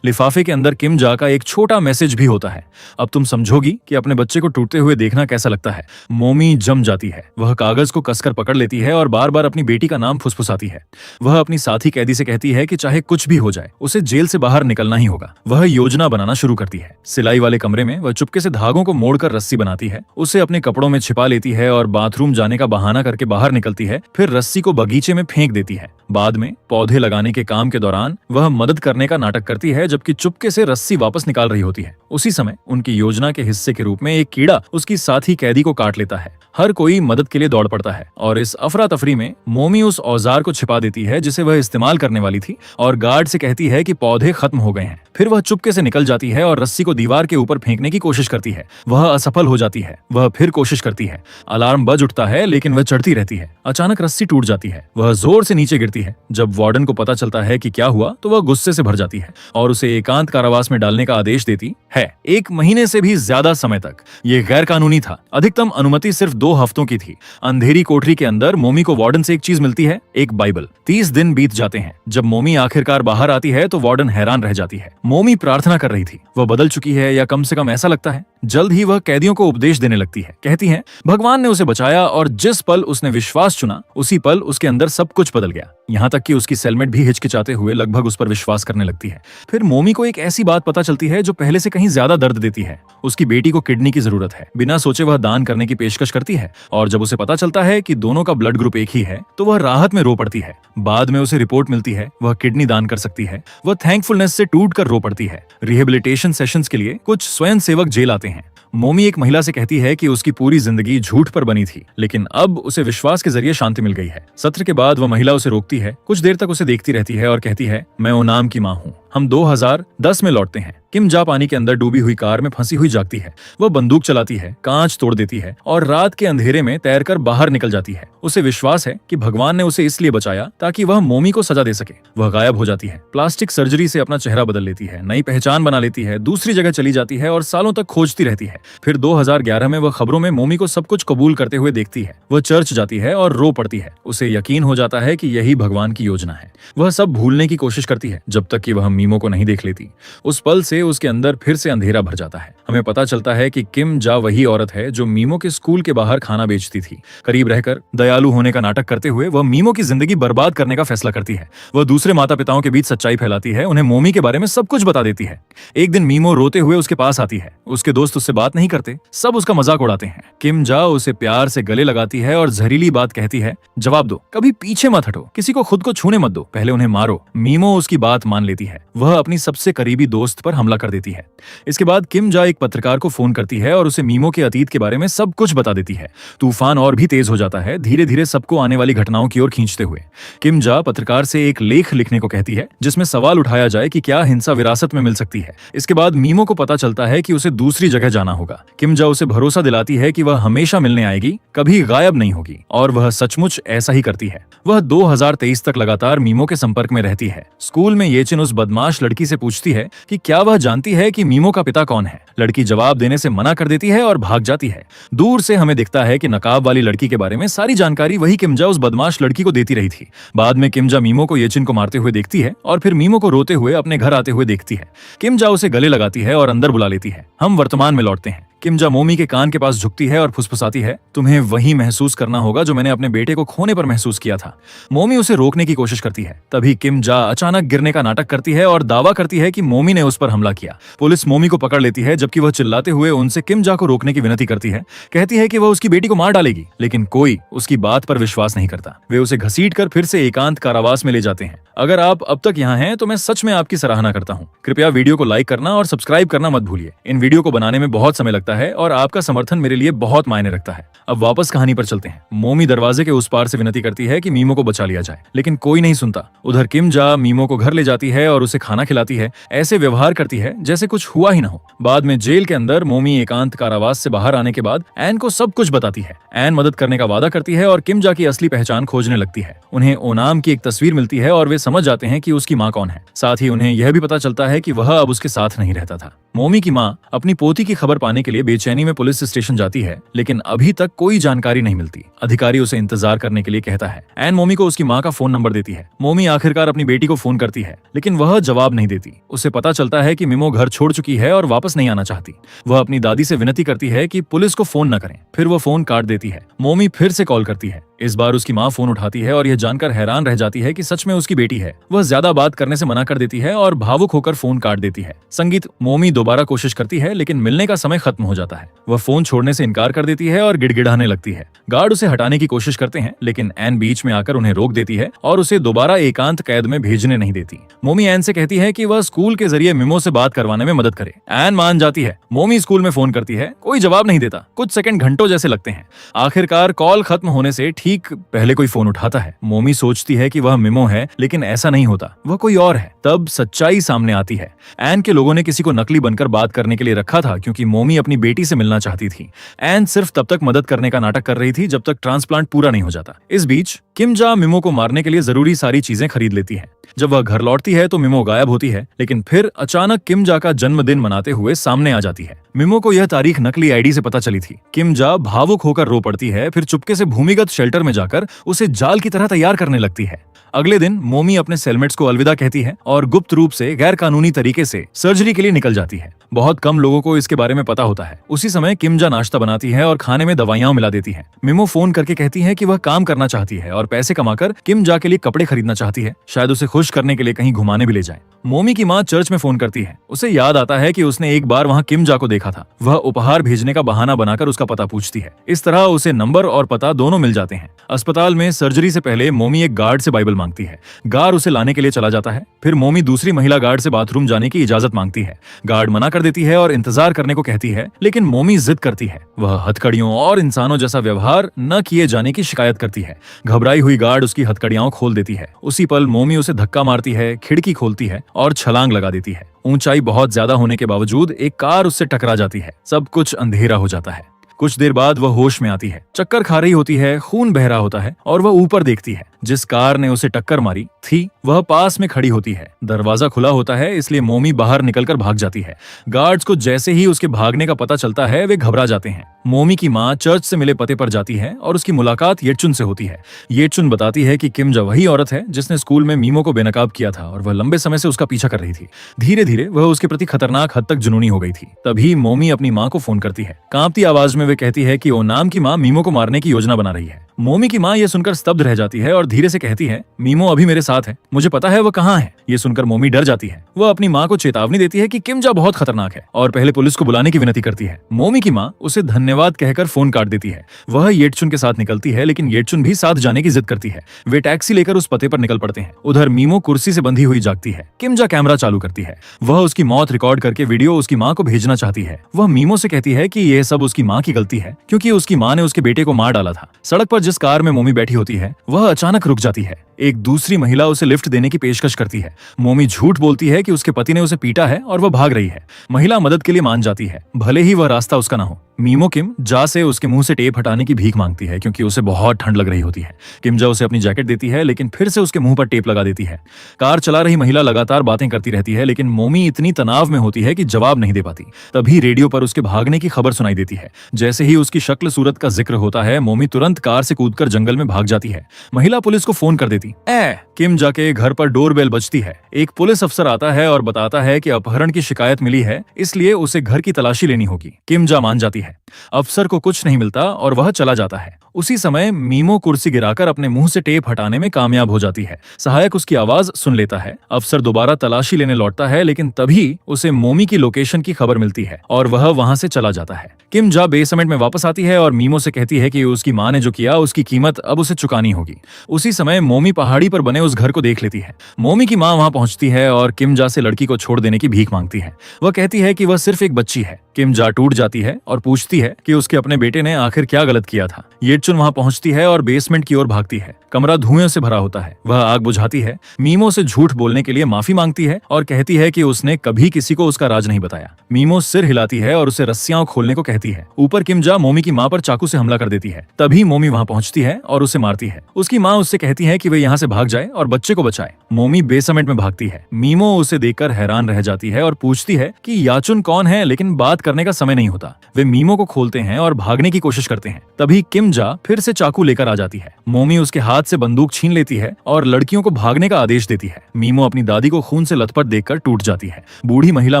लिफाफे के अंदर किम जा का एक छोटा मैसेज भी होता है, अब तुम समझोगी कि अपने बच्चे को टूटते हुए देखना कैसा लगता है। मोमी जम जाती है। वह कागज को कसकर पकड़ लेती है और बार बार अपनी बेटी का नाम फुसफुसाती है। वह अपनी साथी कैदी से कहती है कि चाहे कुछ भी हो जाए, उसे जेल से बाहर निकलना ही होगा। वह योजना बनाना शुरू करती है। सिलाई वाले कमरे में वह चुपके से धागों को मोड़कर रस्सी बनाती है, उसे अपने कपड़ों में छिपा लेती है और बाथरूम जाने का बहाना करके बाहर निकलती है। फिर रस्सी को बगीचे में फेंक देती है। बाद में पौधे लगाने के काम के दौरान वह मदद करने का नाटक करती है, जबकि चुपके से रस्सी वापस निकाल रही होती है। उसी समय उनकी योजना के हिस्से के रूप में एक कीड़ा उसकी साथी कैदी को काट लेता है। हर कोई मदद के लिए दौड़ पड़ता है और इस अफरा तफरी में मोमी उस औजार को छिपा देती है जिसे वह इस्तेमाल करने वाली थी और गार्ड से कहती है कि पौधे खत्म हो गए हैं। फिर वह चुपके से निकल जाती है और रस्सी को दीवार के ऊपर फेंकने की कोशिश करती है। वह असफल हो जाती है। वह फिर कोशिश करती है। अलार्म बज उठता है, लेकिन वह चढ़ती रहती है। अचानक रस्सी टूट जाती है। वह जोर से नीचे गिरती है। जब वार्डन को पता चलता है कि क्या हुआ तो वह गुस्से से भर जाती है और उसे एकांत कारावास में डालने का आदेश देती है। 1 महीने से भी ज्यादा समय तक ये गैर कानूनी था। अधिकतम अनुमति सिर्फ 2 हफ्तों की थी। अंधेरी कोठरी के अंदर मोमी को वार्डन से एक चीज मिलती है, एक बाइबल। 30 दिन बीत जाते हैं। जब मोमी आखिरकार बाहर आती है तो वार्डन हैरान रह जाती है। मोमी प्रार्थना कर रही थी। वह बदल चुकी है, या कम से कम ऐसा लगता है। जल्द ही वह कैदियों को उपदेश देने लगती है। कहती है भगवान ने उसे बचाया और जिस पल उसने विश्वास चुना उसी पल उसके अंदर सब कुछ बदल गया। यहाँ तक कि उसकी सेलमेट भी हिचकिचाते हुए लगभग उस पर विश्वास करने लगती है। फिर मोमी को एक ऐसी बात पता चलती है जो पहले से कहीं ज्यादा दर्द देती है। उसकी बेटी को किडनी की जरूरत है। बिना सोचे वह दान करने की पेशकश करती है और जब उसे पता चलता है कि दोनों का ब्लड ग्रुप एक ही है तो वह राहत में रो पड़ती है। बाद में उसे रिपोर्ट मिलती है वह किडनी दान कर सकती है। वह थैंकफुलनेस से टूट कर रो पड़ती है। रिहेबिलिटेशन सेशंस के लिए कुछ स्वयंसेवक जेल आते हैं। मोमी एक महिला से कहती है कि उसकी पूरी जिंदगी झूठ पर बनी थी, लेकिन अब उसे विश्वास के जरिए शांति मिल गई है। सत्र के बाद वह महिला उसे रोकती है। कुछ देर तक उसे देखती रहती है और कहती है मैं ओनाम की माँ हूँ। हम 2010 में लौटते हैं। किम जा पानी के अंदर डूबी हुई कार में फंसी हुई जागती है। वह बंदूक चलाती है, कांच तोड़ देती है और रात के अंधेरे में तैरकर बाहर निकल जाती है। उसे विश्वास है कि भगवान ने उसे इसलिए बचाया ताकि वह मोमी को सजा दे सके। वह गायब हो जाती है। प्लास्टिक सर्जरी से अपना चेहरा बदल लेती है, नई पहचान बना लेती है, दूसरी जगह चली जाती है और सालों तक खोजती रहती है। फिर 2011 में वह खबरों में मोमी को सब कुछ कबूल करते हुए देखती है। वह चर्च जाती है और रो पड़ती है। उसे यकीन हो जाता है कि यही भगवान की योजना है। वह सब भूलने की कोशिश करती है जब तक कि वह मीमो को नहीं देख लेती। उस पल से उसके अंदर फिर से अंधेरा भर जाता है। हमें पता चलता है कि किम जा वही औरत है जो मीमो के स्कूल के बाहर खाना बेचती थी। करीब रहकर दयालु होने का नाटक करते हुए वह मीमो की जिंदगी बर्बाद करने का फैसला करती है। वह दूसरे माता पिताओं के बीच सच्चाई फैलाती है, उन्हें मोमी के बारे में सब कुछ बता देती है। एक दिन मीमो रोते हुए उसके पास आती है। उसके दोस्त उससे बात नहीं करते, सब उसका मजाक उड़ाते हैं। किम जा उसे प्यार से गले लगाती है और जहरीली बात कहती है जवाब दो, कभी पीछे मत हटो, किसी को खुद को छूने मत दो, पहले उन्हें मारो। मीमो उसकी बात मान लेती है। वह अपनी सबसे करीबी दोस्त पर हमला कर देती है। इसके बाद किम जा एक पत्रकार को फोन करती है और उसे मीमो के अतीत के बारे में सब कुछ बता देती है। तूफान और भी तेज हो जाता है, धीरे धीरे सबको आने वाली घटनाओं की ओर खींचते हुए। किम जा पत्रकार से एक लेख लिखने को कहती है जिसमें सवाल उठाया जाए कि क्या हिंसा विरासत में मिल सकती है। इसके बाद मीमो को पता चलता है कि उसे दूसरी जगह जाना होगा। किम जा उसे भरोसा दिलाती है कि वह हमेशा मिलने आएगी, कभी गायब नहीं होगी, और वह सचमुच ऐसा ही करती है। वह 2023 तक लगातार मीमो के संपर्क में रहती है। स्कूल में येचिन उस बदमाश लड़की से पूछती है कि क्या वह जानती है कि मीमो का पिता कौन है। लड़की जवाब देने से मना कर देती है और भाग जाती है। दूर से हमें दिखता है कि नकाब वाली लड़की के बारे में सारी जानकारी वही किमजा उस बदमाश लड़की को देती रही थी। बाद में किमजा मीमो को येचिन को मारते हुए देखती है और फिर मीमो को रोते हुए अपने घर आते हुए देखती है। किमजा उसे गले लगाती है और अंदर बुला लेती है। हम वर्तमान में लौटते हैं। किमजा मोमी के कान के पास झुकती है और फुसफुसाती है, तुम्हें वही महसूस करना होगा जो मैंने अपने बेटे को खोने पर महसूस किया था। मोमी उसे रोकने की कोशिश करती है। तभी किमजा अचानक गिरने का नाटक करती है और दावा करती है कि मोमी ने उस पर हमला किया। पुलिस मोमी को पकड़ लेती है जबकि वह चिल्लाते हुए उनसे किमजा को रोकने की विनती करती है। कहती है कि वह उसकी बेटी को मार डालेगी, लेकिन कोई उसकी बात पर विश्वास नहीं करता। वे उसे घसीटकर फिर से एकांत कारावास में ले जाते हैं। अगर आप अब तक यहाँ हैं तो मैं सच में आपकी सराहना करता हूँ। कृपया वीडियो को लाइक करना और सब्सक्राइब करना मत भूलिए। इन वीडियो को बनाने में बहुत समय लगता है और आपका समर्थन मेरे लिए बहुत मायने रखता है। अब वापस कहानी पर चलते हैं। मोमी दरवाजे के उस पार से विनती करती है कि मीमो को बचा लिया जाए, लेकिन कोई नहीं सुनता। उधर किमजा मीमो को घर ले जाती है और उसे खाना खिलाती है, ऐसे व्यवहार करती है जैसे कुछ हुआ ही ना हो। बाद में जेल के अंदर मोमी एकांत कारावास से बाहर आने के बाद एन को सब कुछ बताती है। एन मदद करने का वादा करती है और किमजा की असली पहचान खोजने लगती है। उन्हें ओनाम की एक तस्वीर मिलती है और वे समझ जाते हैं कि उसकी माँ कौन है। साथ ही उन्हें यह भी पता चलता है कि वह अब उसके साथ नहीं रहता था। मोमी की माँ अपनी पोती की खबर पाने के लिए बेचैनी में पुलिस स्टेशन जाती है, लेकिन अभी तक कोई जानकारी नहीं मिलती। अधिकारी उसे इंतजार करने के लिए कहता है। एन मोमी को उसकी माँ का फोन नंबर देती है। मोमी आखिरकार अपनी बेटी को फोन करती है, लेकिन वह जवाब नहीं देती। उसे पता चलता है कि मिमो घर छोड़ चुकी है और वापस नहीं आना चाहती। वह अपनी दादी से विनती करती है कि पुलिस को फोन न करें। फिर वह फोन काट देती है। मोमी फिर से कॉल करती है। इस बार उसकी माँ फोन उठाती है और यह जानकर हैरान रह जाती है कि सच में उसकी बेटी है। वह ज्यादा बात करने से मना कर देती है और भावुक होकर फोन काट देती है। संगीत मोमी दोबारा कोशिश करती है, लेकिन मिलने का समय खत्म हो जाता है। वह फोन छोड़ने से इनकार कर देती है और गिड़गिड़ाने लगती है। गार्ड उसे हटाने की कोशिश करते हैं, लेकिन एन बीच में आकर उन्हें रोक देती है और उसे दोबारा एकांत कैद में भेजने नहीं देती। मोमी एन से कहती है कि वह स्कूल के जरिए मिमो से बात करवाने में मदद करे। एन मान जाती है। मोमी स्कूल में फोन करती है, कोई जवाब नहीं देता। कुछ सेकंड घंटों जैसे लगते हैं। आखिरकार कॉल खत्म होने से ठीक पहले कोई फोन उठाता है। मोमी सोचती है कि वह मिमो है, लेकिन ऐसा नहीं होता, वह कोई और है। तब सच्चाई सामने आती है। एन के लोगों ने किसी को नकली बनकर बात करने के लिए रखा था, क्योंकि मोमी अपनी बेटी से मिलना चाहती थी। एन सिर्फ तब तक मदद करने का नाटक कर रही थी जब तक ट्रांसप्लांट पूरा नहीं हो जाता। इस बीच किमजा मिमो को मारने के लिए जरूरी सारी चीजें खरीद लेती है। जब वह घर लौटती है तो मिमो गायब होती है, लेकिन फिर अचानक किमजा का जन्मदिन मनाते हुए सामने आ जाती है। मिमो को यह तारीख नकली आईडी से पता चली थी। किमजा भावुक होकर रो पड़ती है, फिर चुपके से भूमिगत शेल्टर में जाकर उसे जाल की तरह तैयार करने लगती है। अगले दिन मोमी अपने सेलमेट्स को अलविदा कहती है और गुप्त रूप से गैर कानूनी तरीके से सर्जरी के लिए निकल जाती है। बहुत कम लोगों को इसके बारे में पता होता है। उसी समय किमजा नाश्ता बनाती है और खाने में दवाइयां मिला देती है। मिमो फोन करके कहती है कि वह काम करना चाहती है और पैसे कमाकर किमजा के लिए कपड़े खरीदना चाहती है, शायद उसे खुश करने के लिए कहीं घुमाने भी ले जाए। मोमी की माँ चर्च में फोन करती है। उसे याद आता है कि उसने एक बार वहाँ किमजा को देखा था। वह उपहार भेजने का बहाना बनाकर उसका पता पूछती है। इस तरह उसे नंबर और पता दोनों मिल जाते हैं। अस्पताल में सर्जरी से पहले मोमी एक गार्ड से बाइबल मांगती है। गार्ड उसे लाने के लिए चला जाता है। फिर मोमी दूसरी महिला गार्ड से बाथरूम जाने की इजाजत मांगती है। गार्ड मना कर देती है और इंतजार करने को कहती है, लेकिन मोमी जिद करती है। वह हथकड़ियों और इंसानों जैसा व्यवहार न किए जाने की शिकायत करती है। घबराई हुई गार्ड उसकी हथकड़ियां खोल देती है। उसी पल मोमी उसे धक्का मारती है, खिड़की खोलती है और छलांग लगा देती है। ऊंचाई बहुत ज्यादा होने के बावजूद एक कार उससे टकरा जाती है। सब कुछ अंधेरा हो जाता है। कुछ देर बाद वह होश में आती है। चक्कर खा रही होती है, खून बह रहा होता है और वह ऊपर देखती है। जिस कार ने उसे टक्कर मारी थी वह पास में खड़ी होती है। दरवाजा खुला होता है, इसलिए मोमी बाहर निकलकर भाग जाती है। गार्ड्स को जैसे ही उसके भागने का पता चलता है वे घबरा जाते हैं। मोमी की माँ चर्च से मिले पते पर जाती है और उसकी मुलाकात येचुन से होती है। येचुन बताती है कि किमजा वही औरत है जिसने स्कूल में मीमो को बेनकाब किया था और वह लंबे समय से उसका पीछा कर रही थी। धीरे धीरे वह उसके प्रति खतरनाक हद तक जुनूनी हो गई थी। तभी मोमी अपनी माँ को फोन करती है। कांपती आवाज में वे कहती है कि ओनाम की माँ मीमो को मारने की योजना बना रही है। मोमी की माँ यह सुनकर स्तब्ध रह जाती है और धीरे से कहती है, मीमो अभी मेरे साथ है, मुझे पता है वह कहाँ है। ये सुनकर मोमी डर जाती है। वह अपनी माँ को चेतावनी देती है कि किमजा बहुत खतरनाक है और पहले पुलिस को बुलाने की विनती करती है। मोमी की माँ उसे धन्यवाद कहकर फोन काट देती है। वह येटचुन के साथ निकलती है, लेकिन येटचुन भी साथ जाने की जिद करती है। वे टैक्सी लेकर उस पते पर निकल पड़ते हैं। उधर मीमो कुर्सी से बंधी हुई जागती है। किमजा कैमरा चालू करती है। वह उसकी मौत रिकॉर्ड करके वीडियो उसकी माँ को भेजना चाहती है। वह मीमो से कहती है कि यह सब उसकी माँ की गलती है, क्योंकि उसकी माँ ने उसके बेटे को मार डाला था। सड़क पर जिस कार में मोमी बैठी होती है वह अचानक रुक जाती है। एक दूसरी महिला उसे लिफ्ट देने की पेशकश करती है। मोमी झूठ बोलती है कि उसके पति ने उसे पीटा है और वह भाग रही है। महिला मदद के लिए मान जाती है, भले ही वह रास्ता उसका ना हो। मीमो किम जा से उसके मुंह से टेप हटाने की भीख मांगती है, क्योंकि उसे बहुत ठंड लग रही होती है। किमजा उसे अपनी जैकेट देती है, लेकिन फिर से उसके मुंह पर टेप लगा देती है। कार चला रही महिला लगातार बातें करती रहती है, लेकिन मोमी इतनी तनाव में होती है कि जवाब नहीं दे पाती। तभी रेडियो पर उसके भागने की खबर सुनाई देती है। जैसे ही उसकी शक्ल सूरत का जिक्र होता है, मोमी तुरंत कार से कूदकर जंगल में भाग जाती है। महिला पुलिस को फोन कर देती। किम जा के घर पर डोरबेल बजती है। एक पुलिस अफसर आता है और बताता है कि अपहरण की शिकायत मिली है, इसलिए उसे घर की तलाशी लेनी होगी। किम जा मान जाती है। अफसर को कुछ नहीं मिलता और वह चला जाता है। उसी समय मीमो कुर्सी गिराकर अपने मुंह से टेप हटाने में कामयाब हो जाती है। सहायक उसकी आवाज सुन लेता है। अफसर दोबारा तलाशी लेने लौटता है, लेकिन तभी उसे मोमी की लोकेशन की खबर मिलती है और वह वहां से चला जाता है। किम जा बेसमेंट में वापस आती है और मीमो से कहती है कि उसकी मां ने जो किया उसकी कीमत अब उसे चुकानी होगी। उसी समय मोमी पहाड़ी पर बने उस घर को देख लेती है। मोमी की मां वहां पहुंचती है और किम जा से लड़की को छोड़ देने की भीख मांगती है। वह कहती है कि वह सिर्फ एक बच्ची है। किम जा टूट जाती है और पूछती है कि उसके अपने बेटे ने आखिर क्या गलत किया था। ये चुन वहां पहुंचती है और बेसमेंट की ओर भागती है। कमरा धुएं से भरा होता है। वह आग बुझाती है, मीमो से झूठ बोलने के लिए माफी मांगती है और कहती है कि उसने कभी किसी को उसका राज नहीं बताया। मीमो सिर हिलाती है और उसे रस्सियां खोलने को कहती है। ऊपर किम जा मोमी की मां पर चाकू से हमला कर देती है। तभी मोमी वहां पहुंचती है और उसे मारती है। उसकी मां उससे कहती है कि वे यहाँ से भाग जाए और बच्चे को बचाए। मोमी बेसमेंट में भागती है। मीमो उसे देखकर हैरान रह जाती है और पूछती है कि याचुन कौन है, लेकिन बात करने का समय नहीं होता। वे मीमो को खोलते हैं और भागने की कोशिश करते हैं। तभी किम जा फिर से चाकू लेकर आ जाती है। मोमी उसके हाथ से बंदूक छीन लेती है और लड़कियों को भागने का आदेश देती है। मीमो अपनी दादी को खून से लथपथ देखकर टूट जाती है। बूढ़ी महिला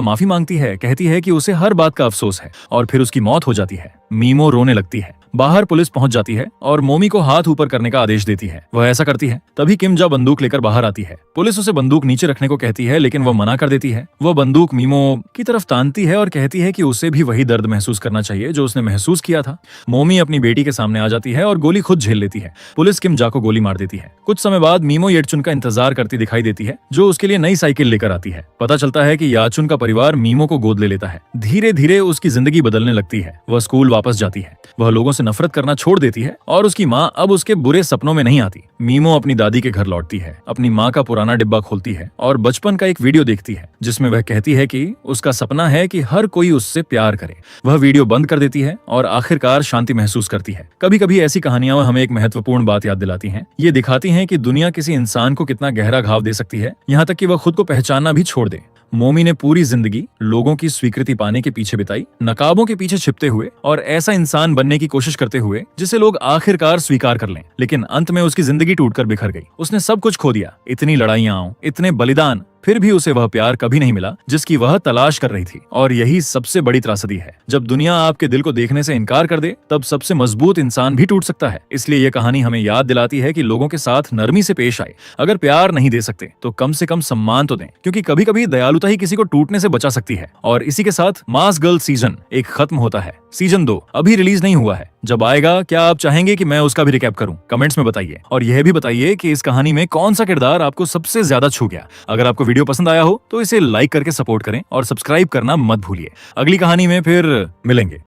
माफी मांगती है, कहती है कि उसे हर बात का अफसोस है और फिर उसकी मौत हो जाती है। मीमो रोने लगती है। बाहर पुलिस पहुंच जाती है और मोमी को हाथ ऊपर करने का आदेश देती है। वह ऐसा करती है। तभी किम जा बंदूक लेकर बाहर आती है। पुलिस उसे बंदूक नीचे रखने को कहती है, लेकिन वह मना कर देती है। वह बंदूक मीमो की तरफ तानती है और कहती है कि उसे भी वही दर्द महसूस करना चाहिए जो उसने महसूस किया था। मोमी अपनी बेटी के सामने आ जाती है और गोली खुद झेल लेती है। पुलिस किम जा को गोली मार देती है। कुछ समय बाद मीमो येचुन का इंतजार करती दिखाई देती है, जो उसके लिए नई साइकिल लेकर आती है। पता चलता है कि याचुन का परिवार मीमो को गोद ले लेता है। धीरे धीरे उसकी जिंदगी बदलने लगती है। वह स्कूल वापस जाती है। वह लोगों से नफरत करना छोड़ देती है और उसकी मां अब उसके बुरे सपनों में नहीं आती। मीमो अपनी दादी के घर लौटती है, अपनी मां का पुराना डिब्बा खोलती है और बचपन का एक वीडियो देखती है, जिसमें वह कहती है कि उसका सपना है कि हर कोई उससे प्यार करे। वह वीडियो बंद कर देती है और आखिरकार शांति महसूस करती है। कभी कभी ऐसी कहानियां हमें एक महत्वपूर्ण बात याद दिलाती हैं। ये दिखाती हैं कि दुनिया किसी इंसान को कितना गहरा घाव दे सकती है, यहाँ तक कि वह खुद को पहचानना भी छोड़ दे। मोमी ने पूरी जिंदगी लोगों की स्वीकृति पाने के पीछे बिताई, नकाबों के पीछे छिपते हुए और ऐसा इंसान बनने की कोशिश करते हुए जिसे लोग आखिरकार स्वीकार कर लें। लेकिन अंत में उसकी जिंदगी टूटकर बिखर गई। उसने सब कुछ खो दिया, इतनी लड़ाइयां, इतने बलिदान, फिर भी उसे वह प्यार कभी नहीं मिला जिसकी वह तलाश कर रही थी। और यही सबसे बड़ी त्रासदी है। जब दुनिया आपके दिल को देखने से इनकार कर दे, तब सबसे मजबूत इंसान भी टूट सकता है। इसलिए यह कहानी हमें याद दिलाती है कि लोगों के साथ नरमी से पेश आए। अगर प्यार नहीं दे सकते तो कम से कम सम्मान तो दें, क्योंकि कभी कभी दयालुता ही किसी को टूटने से बचा सकती है। और इसी के साथ मास गर्ल सीजन 1 खत्म होता है। सीजन 2 अभी रिलीज नहीं हुआ है। जब आएगा, क्या आप चाहेंगे कि मैं उसका भी रिकैप करूं? कमेंट्स में बताइए। और यह भी बताइए कि इस कहानी में कौन सा किरदार आपको सबसे ज्यादा छू गया। अगर आपको वीडियो पसंद आया हो तो इसे लाइक करके सपोर्ट करें और सब्सक्राइब करना मत भूलिए। अगली कहानी में फिर मिलेंगे।